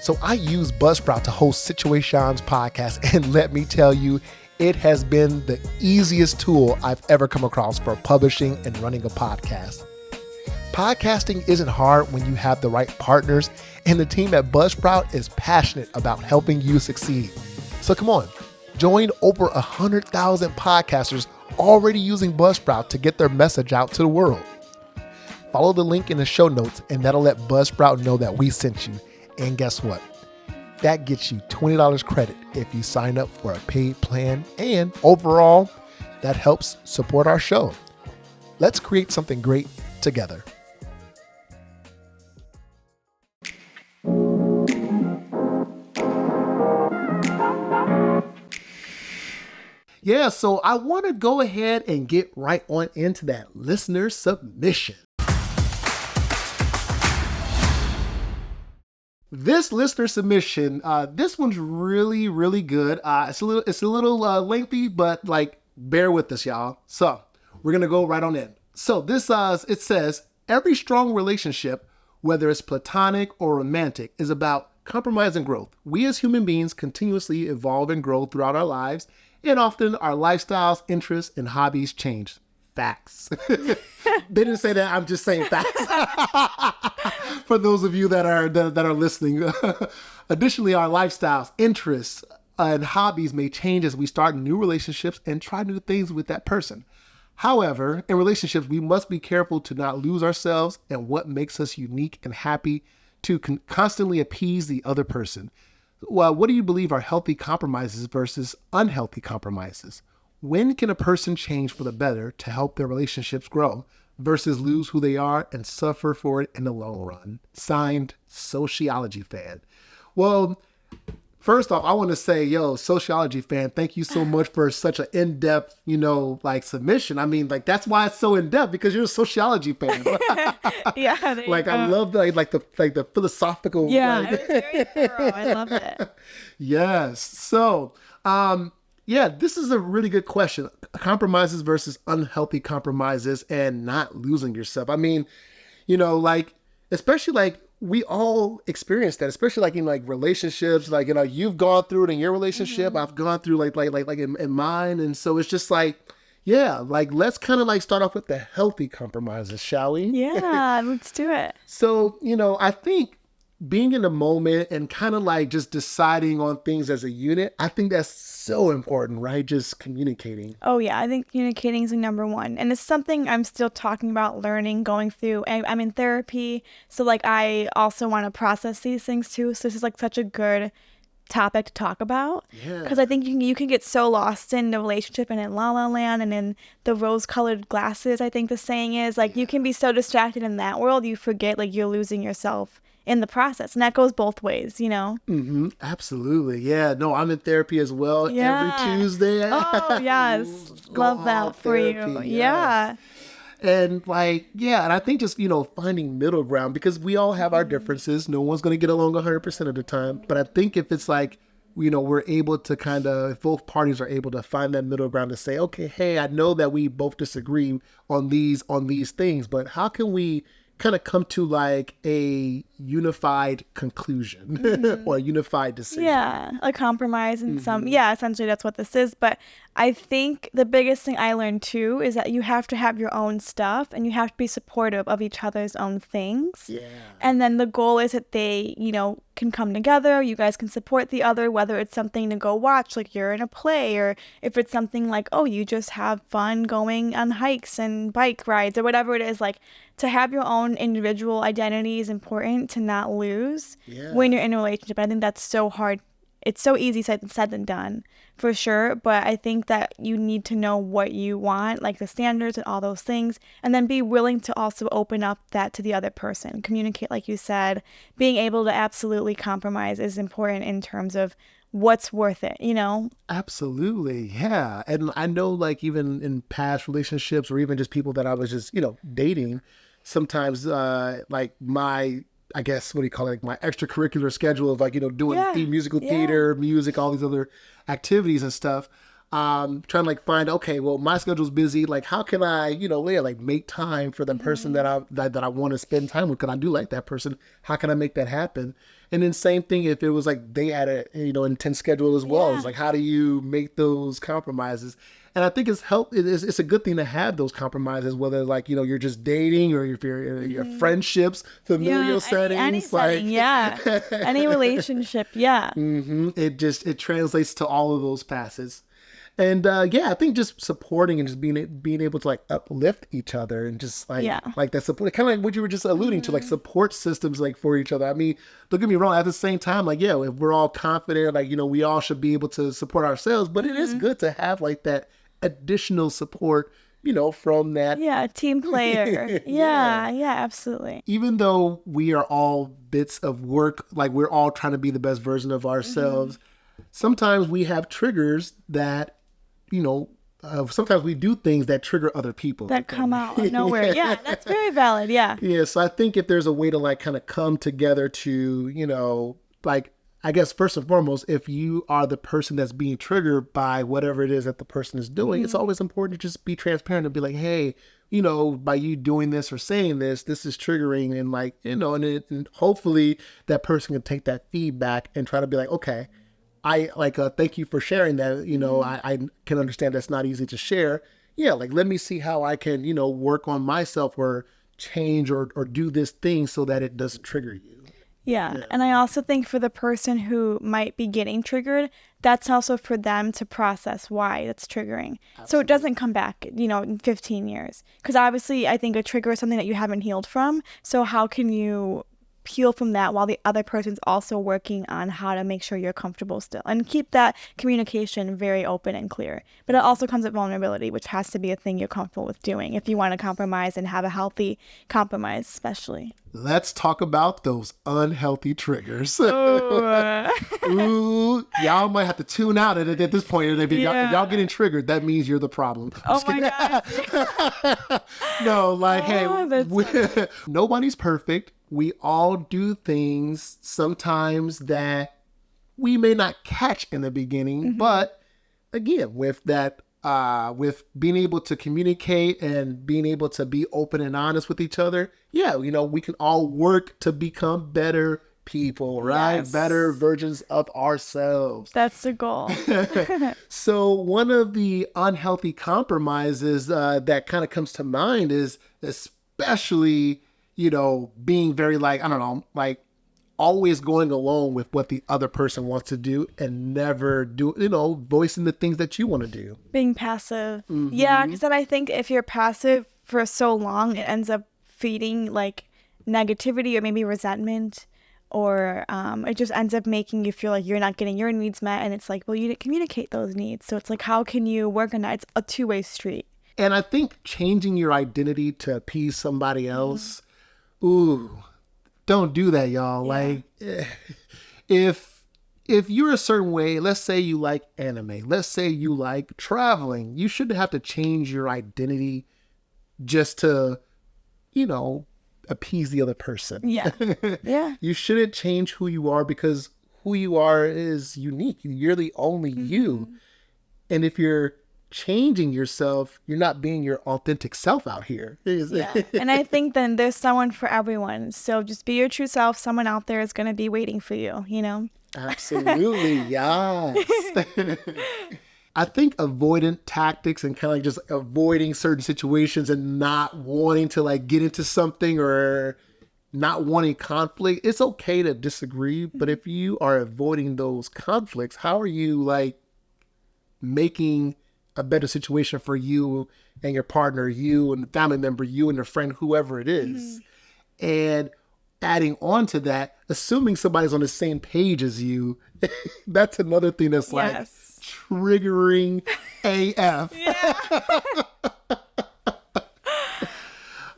Speaker 1: So I use Buzzsprout to host Situaseans podcast, and let me tell you, it has been the easiest tool I've ever come across for publishing and running a podcast. Podcasting isn't hard when you have the right partners, and the team at Buzzsprout is passionate about helping you succeed. So come on, join over 100,000 podcasters already using Buzzsprout to get their message out to the world. Follow the link in the show notes, and that'll let Buzzsprout know that we sent you. And guess what? That gets you $20 credit if you sign up for a paid plan, and overall, that helps support our show. Let's create something great together. Yeah, so I want to go ahead and get right on into that listener submission. This listener submission, this one's really, really good. It's a little lengthy, but like, bear with us, y'all. So we're gonna go right on in. So this, it says, every strong relationship, whether it's platonic or romantic, is about compromise and growth. We as human beings continuously evolve and grow throughout our lives, and often our lifestyles, interests, and hobbies change. Facts. They didn't say that. I'm just saying facts. For those of you that are listening. Additionally, our lifestyles, interests, and hobbies may change as we start new relationships and try new things with that person. However, in relationships, we must be careful to not lose ourselves and what makes us unique and happy to constantly appease the other person. Well, what do you believe are healthy compromises versus unhealthy compromises? When can a person change for the better to help their relationships grow versus lose who they are and suffer for it in the long run? Signed, Sociology Fan. Well, First off, I want to say, yo, sociology fan, thank you so much for such an in-depth, like submission. I mean, like that's why it's so in-depth, because you're a sociology fan.
Speaker 2: Yeah, there you
Speaker 1: Like
Speaker 2: go.
Speaker 1: I love the philosophical.
Speaker 2: Yeah,
Speaker 1: like-
Speaker 2: it was very thorough. I love it.
Speaker 1: Yes. So, yeah, this is a really good question. Compromises versus unhealthy compromises and not losing yourself. I mean, like, especially like we all experience that, especially like in like relationships, like, you've gone through it in your relationship. I've gone through like in mine. And so it's just like, yeah, like let's kind of like start off with the healthy compromises, shall we?
Speaker 2: Yeah, let's do it.
Speaker 1: So, I think being in the moment and kind of like just deciding on things as a unit, I think that's so important, right? Just communicating.
Speaker 2: Oh, yeah. I think communicating is number one. And it's something I'm still talking about, learning, going through. I'm in therapy. So, like, I also want to process these things, too. So this is, like, such a good topic to talk about.
Speaker 1: Yeah.
Speaker 2: Because I think you can get so lost in the relationship and in la la land and in the rose-colored glasses, I think the saying is. Like, you can be so distracted in that world, you forget, like, you're losing yourself in the process. And that goes both ways,
Speaker 1: Mm-hmm. Absolutely. Yeah. No, I'm in therapy as well.
Speaker 2: Yeah.
Speaker 1: Every Tuesday.
Speaker 2: Oh, yes.
Speaker 1: Go
Speaker 2: Love
Speaker 1: all
Speaker 2: that for you.
Speaker 1: therapy,
Speaker 2: Yeah.
Speaker 1: And like, yeah, and I think just, finding middle ground, because we all have our differences. No one's going to get along 100% of the time. But I think if it's like, we're able to if both parties are able to find that middle ground to say, okay, hey, I know that we both disagree on these things, but how can we kind of come to like a unified conclusion or a unified decision?
Speaker 2: Yeah, a compromise and essentially that's what this is. But I think the biggest thing I learned too is that you have to have your own stuff and you have to be supportive of each other's own things.
Speaker 1: Yeah.
Speaker 2: And then the goal is that they, can come together. You guys can support the other, whether it's something to go watch, like you're in a play, or if it's something like, oh, you just have fun going on hikes and bike rides or whatever it is. Like, to have your own individual identity is important to not lose when you're in a relationship. I think that's so hard. It's so easy said than done, for sure. But I think that you need to know what you want, like the standards and all those things, and then be willing to also open up that to the other person. Communicate, like you said. Being able to absolutely compromise is important in terms of what's worth it,
Speaker 1: Absolutely. Yeah. And I know like even in past relationships or even just people that I was just, dating, sometimes like my, I guess, what do you call it? Like my extracurricular schedule of like, doing musical theater, music, all these other activities and stuff. Trying to like find, okay, well, my schedule's busy. Like, how can I, like make time for the person that I want to spend time with? Because I do like that person. How can I make that happen? And then same thing if it was like they had a, intense schedule as well. It's like, how do you make those compromises? And I think it's a good thing to have those compromises, whether like, you're just dating or if you're your friendships, familial settings.
Speaker 2: Any setting, any relationship,
Speaker 1: It translates to all of those facets. And I think just supporting and just being able to like uplift each other and just like that support, kind of like what you were just alluding to, like support systems like for each other. I mean, don't get me wrong. At the same time, like if we're all confident, like we all should be able to support ourselves. But it is good to have like that additional support, from that
Speaker 2: team player. Absolutely.
Speaker 1: Even though we are all bits of work, like we're all trying to be the best version of ourselves. Sometimes we have triggers that. Sometimes we do things that trigger other people.
Speaker 2: That come out of nowhere. Yeah, that's very valid. Yeah.
Speaker 1: Yeah, so I think if there's a way to like kind of come together to, like, I guess first and foremost, if you are the person that's being triggered by whatever it is that the person is doing, it's always important to just be transparent and be like, hey, by you doing this or saying this is triggering, and like, and hopefully that person can take that feedback and try to be like, okay, I like, thank you for sharing that. I can understand that's not easy to share. Yeah. Like, let me see how I can, work on myself or change or do this thing so that it doesn't trigger you.
Speaker 2: Yeah. And I also think for the person who might be getting triggered, that's also for them to process why it's triggering. Absolutely. So it doesn't come back, in 15 years. Because obviously I think a trigger is something that you haven't healed from. So how can you peel from that while the other person's also working on how to make sure you're comfortable still, and keep that communication very open and clear. But it also comes with vulnerability, which has to be a thing you're comfortable with doing if you want to compromise and have a healthy compromise, especially.
Speaker 1: Let's talk about those unhealthy triggers.
Speaker 2: Ooh.
Speaker 1: Ooh, y'all might have to tune out at this point. If y'all getting triggered, that means you're the problem.
Speaker 2: Oh my God.
Speaker 1: No, like, hey, nobody's perfect. We all do things sometimes that we may not catch in the beginning, but again, with that, with being able to communicate and being able to be open and honest with each other, we can all work to become better people, right?
Speaker 2: Yes.
Speaker 1: Better versions of ourselves.
Speaker 2: That's the goal.
Speaker 1: So one of the unhealthy compromises that kind of comes to mind is especially, being very always going along with what the other person wants to do and never voicing the things that you want to do.
Speaker 2: Being passive. Yeah, because then I think if you're passive for so long, it ends up feeding like negativity or maybe resentment, or it just ends up making you feel like you're not getting your needs met. And it's like, well, you didn't communicate those needs. So it's like, how can you work on that? It's a two-way street.
Speaker 1: And I think changing your identity to appease somebody else, don't do that, y'all.
Speaker 2: Yeah.
Speaker 1: Like, if you're a certain way, let's say you like anime, let's say you like traveling, you shouldn't have to change your identity just to, appease the other person.
Speaker 2: Yeah. Yeah.
Speaker 1: You shouldn't change who you are, because who you are is unique. You're the only you. And if you're changing yourself, you're not being your authentic self out here.
Speaker 2: Yeah. And I think then there's someone for everyone. So just be your true self. Someone out there is going to be waiting for you,
Speaker 1: Absolutely. Yes. I think avoidant tactics and kind of like just avoiding certain situations and not wanting to like get into something or not wanting conflict, it's okay to disagree. But if you are avoiding those conflicts, how are you like making a better situation for you and your partner, you and the family member, you and your friend, whoever it is? And adding on to that, assuming somebody's on the same page as you, that's another thing that's like triggering AF.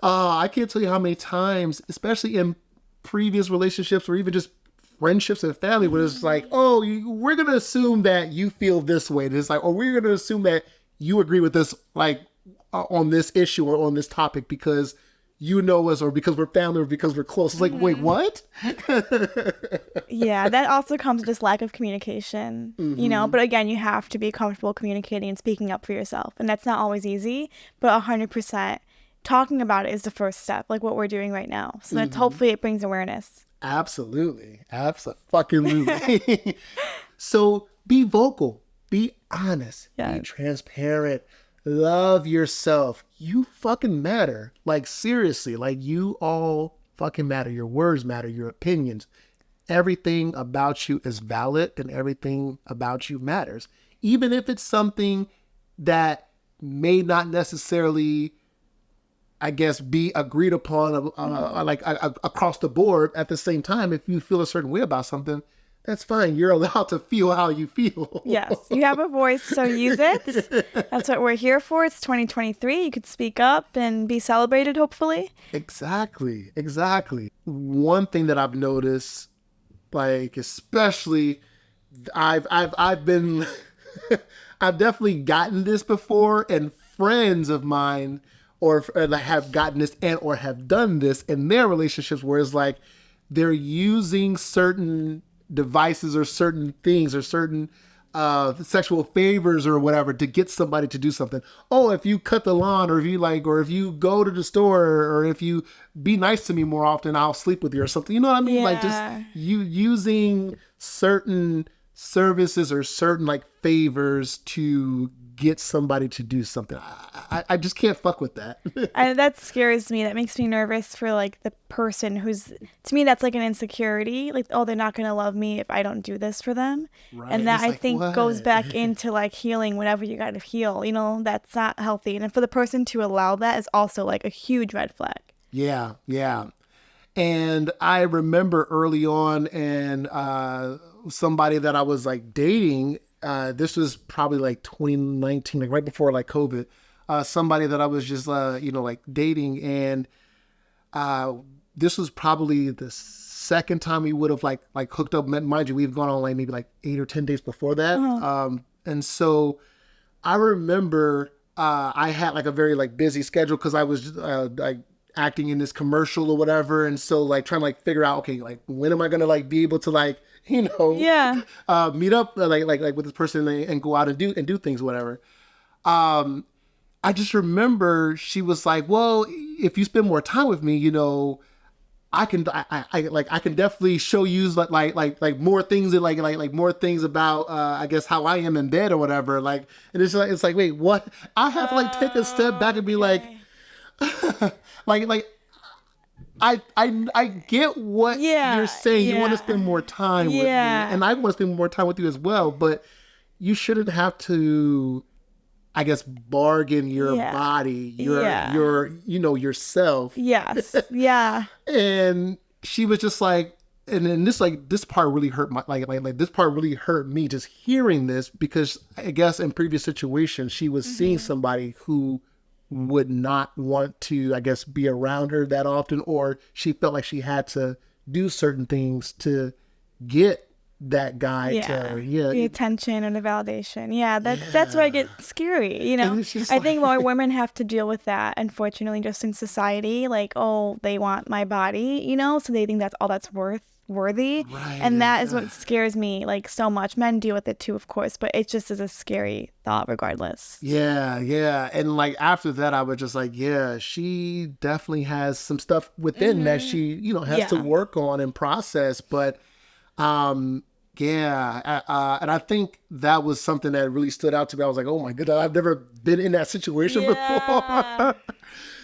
Speaker 1: I can't tell you how many times, especially in previous relationships or even just friendships and family, where it's like, we're going to assume that you feel this way. It's like, or we're going to assume that you agree with this, like on this issue or on this topic because you know us or because we're family or because we're close. It's like, wait, what?
Speaker 2: Yeah, that also comes with this lack of communication, but again, you have to be comfortable communicating and speaking up for yourself. And that's not always easy, but 100% talking about it is the first step, like what we're doing right now. So that's hopefully it brings awareness.
Speaker 1: Absolutely. Absolutely. So be vocal, be honest, be transparent, love yourself. You fucking matter. Like seriously, like you all fucking matter. Your words matter, your opinions. Everything about you is valid and everything about you matters. Even if it's something that may not necessarily, I guess, be agreed upon across the board. At the same time, if you feel a certain way about something, that's fine. You're allowed to feel how you feel. Yes,
Speaker 2: you have a voice, so use it. That's what we're here for. It's 2023. You could speak up and be celebrated, hopefully.
Speaker 1: Exactly. One thing that I've noticed, like especially, I've been, I've definitely gotten this before, and friends of mine or have gotten this and or have done this in their relationships, where it's like they're using certain devices or certain things or certain sexual favors or whatever to get somebody to do something. Oh, if you cut the lawn, or if you go to the store, or if you be nice to me more often, I'll sleep with you or something. You know what I mean?
Speaker 2: Yeah.
Speaker 1: Like just you using certain services or certain like favors to get somebody to do something. I just can't fuck with that.
Speaker 2: That scares me. That makes me nervous for like the person who's, to me, that's like an insecurity. Like, oh, they're not going to love me if I don't do this for them. Right. And that I think goes back into like healing whenever you got to heal. That's not healthy. And for the person to allow that is also like a huge red flag.
Speaker 1: Yeah. And I remember early on, and somebody that I was like dating, this was probably like 2019, like right before like COVID, somebody that I was just, like dating. And this was probably the second time we would have like hooked up. Mind you, we've gone on like maybe like 8 or 10 days before that. And so I remember I had like a very like busy schedule because I was like acting in this commercial or whatever, and so like trying to like figure out, okay, like when am I gonna like be able to like meet up like with this person and go out and do things, whatever. I just remember she was like, well, if you spend more time with me, I can I can definitely show you like more things that like more things about I guess how I am in bed or whatever, like. And it's like wait, what? I have to like take a step back and be like like I get what you're saying. You want to spend more time with me, and I want to spend more time with you as well, but you shouldn't have to, I guess, bargain your body, your yourself.
Speaker 2: Yes. Yeah.
Speaker 1: And she was just like, and then this part really hurt my like this part really hurt me just hearing this, because I guess in previous situations she was seeing somebody who would not want to, I guess, be around her that often, or she felt like she had to do certain things to get that guy to
Speaker 2: the attention and the validation. That's where it gets scary, I think more women have to deal with that, unfortunately, just in society, like, oh, they want my body, so they think that's all that's worthy, and that is what scares me like so much. Men deal with it too, of course, but it just is a scary thought regardless.
Speaker 1: And like after that I was just like, she definitely has some stuff within that she has to work on and process, but and I think that was something that really stood out to me. I was like, oh my goodness, I've never been in that situation before.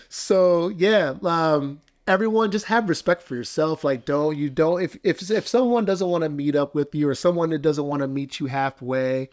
Speaker 1: So everyone just have respect for yourself. Like, if someone doesn't want to meet up with you, or someone that doesn't want to meet you halfway,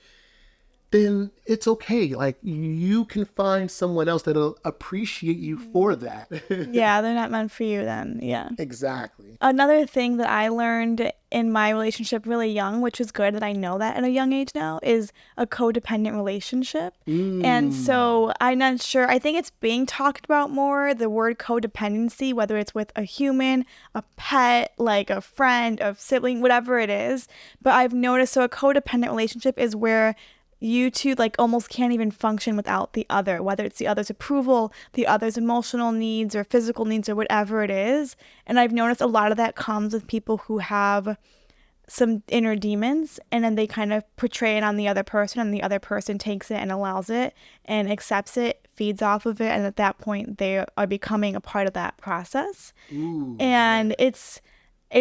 Speaker 1: then it's okay. Like, you can find someone else that'll appreciate you for that.
Speaker 2: They're not meant for you then. Yeah.
Speaker 1: Exactly.
Speaker 2: Another thing that I learned in my relationship really young, which is good that I know that at a young age now, is a codependent relationship. And so I'm not sure. I think it's being talked about more, the word codependency, whether it's with a human, a pet, like a friend, a sibling, whatever it is. But I've noticed, so a codependent relationship is where you two like almost can't even function without the other, whether it's the other's approval, the other's emotional needs or physical needs or whatever it is. And I've noticed a lot of that comes with people who have some inner demons, and then they kind of portray it on the other person, and the other person takes it and allows it and accepts it, feeds off of it, and at that point they are becoming a part of that process. And it's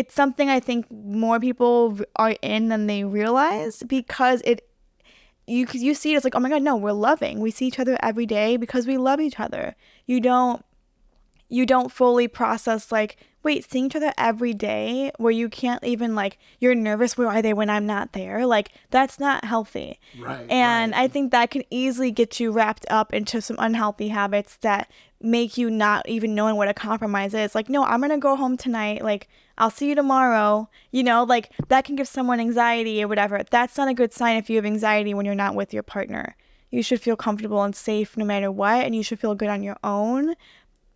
Speaker 2: something I think more people are in than they realize, because you see it as like, oh my God, no, we're loving. We see each other every day because we love each other. You don't fully process like, wait, seeing each other every day where you can't even like, you're nervous, where are they when I'm not there? Like, that's not healthy. And I think that can easily get you wrapped up into some unhealthy habits that make you not even knowing what a compromise is. Like, no, I'm going to go home tonight. Like, I'll see you tomorrow. Like that can give someone anxiety or whatever. That's not a good sign if you have anxiety when you're not with your partner. You should feel comfortable and safe no matter what, and you should feel good on your own.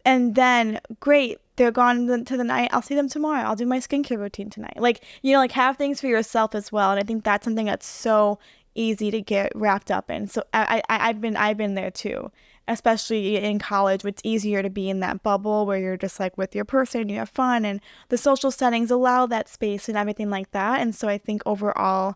Speaker 2: And then, great, they're gone to the night. I'll see them tomorrow. I'll do my skincare routine tonight. Like, like have things for yourself as well. And I think that's something that's so easy to get wrapped up in. So I've been there too, especially in college, where it's easier to be in that bubble where you're just like with your person, you have fun, and the social settings allow that space and everything like that. And so I think overall,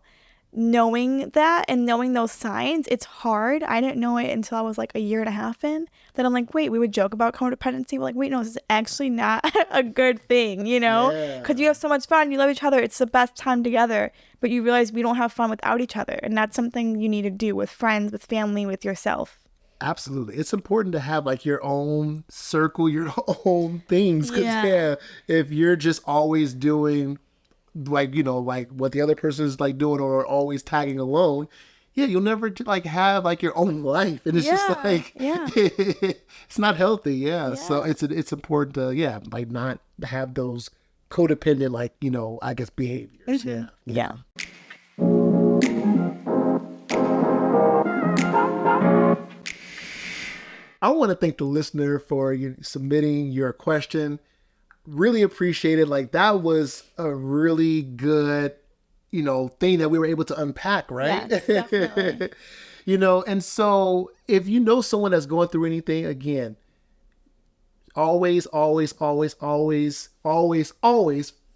Speaker 2: knowing that and knowing those signs, it's hard. I didn't know it until I was like a year and a half in, that I'm like, wait, we would joke about codependency. We're like, wait, no, this is actually not a good thing, because you have so much fun, you love each other, it's the best time together, but you realize we don't have fun without each other. And that's something you need to do with friends, with family, with yourself.
Speaker 1: Absolutely. It's important to have like your own circle, your own things. Because if you're just always doing like, like what the other person is like doing, or always tagging along, you'll never like have like your own life, and it's just like it's not healthy. So it's important to like not have those codependent like I guess behaviors.
Speaker 2: Yeah.
Speaker 1: I want to thank the listener for submitting your question. Really appreciate it. Like that was a really good, thing that we were able to unpack, right?
Speaker 2: Yes, definitely.
Speaker 1: And so if you know someone that's going through anything, again, always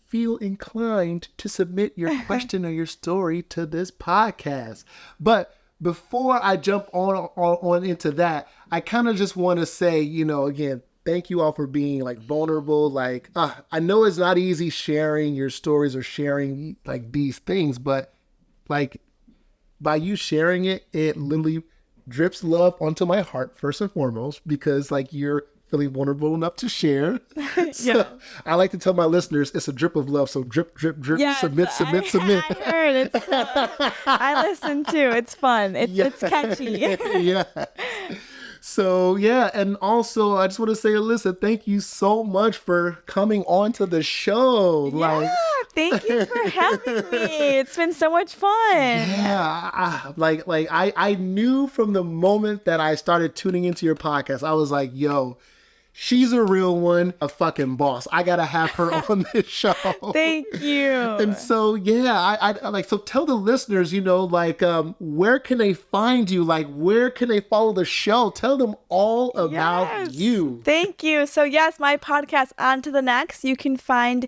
Speaker 1: feel inclined to submit your question or your story to this podcast. But before I jump on into that, I kind of just want to say, again, thank you all for being like vulnerable. Like, I know it's not easy sharing your stories or sharing like these things, but like by you sharing it, it literally drips love onto my heart first and foremost, because like you're feeling vulnerable enough to share. So I like to tell my listeners it's a drip of love. So drip, drip, drip, submit.
Speaker 2: I heard it. I listen too. It's fun. It's catchy.
Speaker 1: So and also I just want to say, Alyssa, thank you so much for coming on to the show.
Speaker 2: Thank you for having me. It's been so much fun.
Speaker 1: I knew from the moment that I started tuning into your podcast, I was like, yo, she's a real one, a fucking boss. I gotta have her on this show.
Speaker 2: Thank you.
Speaker 1: And so, I like, so tell the listeners, where can they find you? Like, where can they follow the show? Tell them all about you.
Speaker 2: Thank you. So yes, my podcast, On to the Next, you can find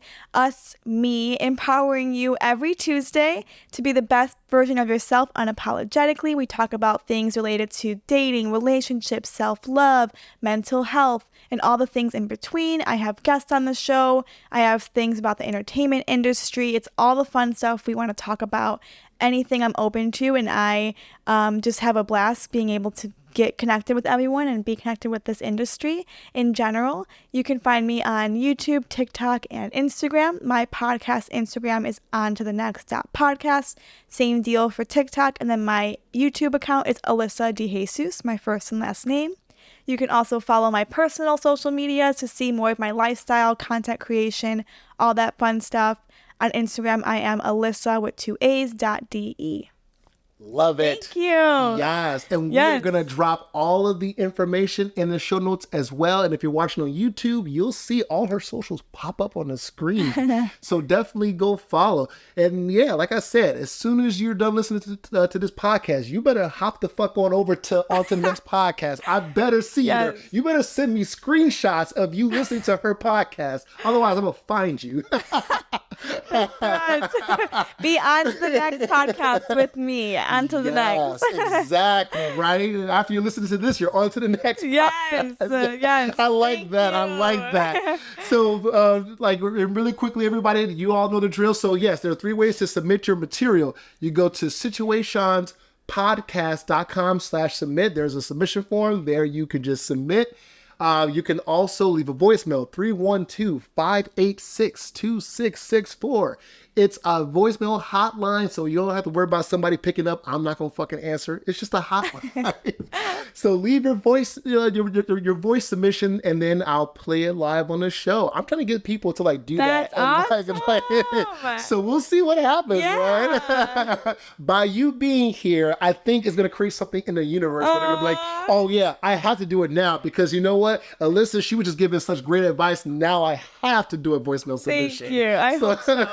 Speaker 2: me empowering you every Tuesday to be the best version of yourself unapologetically. We talk about things related to dating, relationships, self-love, mental health, and all the things in between. I have guests on the show. I have things about the entertainment industry. It's all the fun stuff we want to talk about. Anything I'm open to, and I just have a blast being able to get connected with everyone and be connected with this industry in general. You can find me on YouTube, TikTok, and Instagram. My podcast Instagram is ontothenext.podcast. Same deal for TikTok. And then my YouTube account is Alyssa De Jesus, my first and last name. You can also follow my personal social media to see more of my lifestyle, content creation, all that fun stuff. On Instagram, I am Alyssa with 2 A's.de.
Speaker 1: Love it.
Speaker 2: Thank you.
Speaker 1: Yes. And we're going to drop all of the information in the show notes as well. And if you're watching on YouTube, you'll see all her socials pop up on the screen. So definitely go follow. And like I said, as soon as you're done listening to this podcast, you better hop the fuck on over onto the next podcast. I better see her. You better send me screenshots of you listening to her podcast. Otherwise, I'm going to find you.
Speaker 2: Be on to the next podcast with me. On to the next.
Speaker 1: Exactly, right? After you listen to this, you're on to the next podcast.
Speaker 2: Yes.
Speaker 1: I like that. So, really quickly, everybody, you all know the drill. So, yes, there are 3 ways to submit your material. You go to situationspodcast.com/submit. There's a submission form. There you can just submit. You can also leave a voicemail, 312-586-2664. It's a voicemail hotline, so you don't have to worry about somebody picking up. I'm not going to fucking answer. It's just a hotline. So leave your voice, your voice submission, and then I'll play it live on the show. I'm trying to get people to do that.
Speaker 2: That's awesome.
Speaker 1: So we'll see what happens, right? By you being here, I think it's going to create something in the universe where they're going to be like, oh yeah, I have to do it now, because you know what? Alyssa, she was just giving such great advice. Now I have to do a voicemail submission.
Speaker 2: Thank you. I hope so.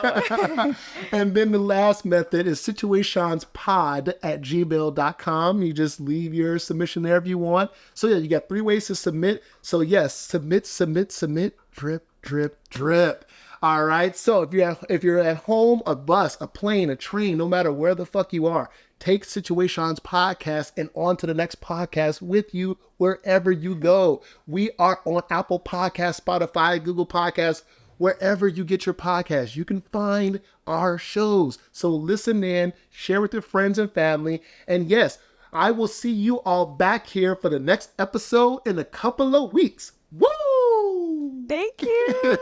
Speaker 1: And then the last method is situationspod@gmail.com. You just leave your submission there if you want. So you got 3 ways to submit. So yes, submit, drip, drip, drip. All right. So if you're at home, a bus, a plane, a train, no matter where the fuck you are, take Situations Podcast and On to the Next podcast with you wherever you go. We are on Apple Podcasts, Spotify, Google Podcasts. Wherever you get your podcast, you can find our shows. So listen in, share with your friends and family. And yes, I will see you all back here for the next episode in a couple of weeks. Woo!
Speaker 2: Thank you.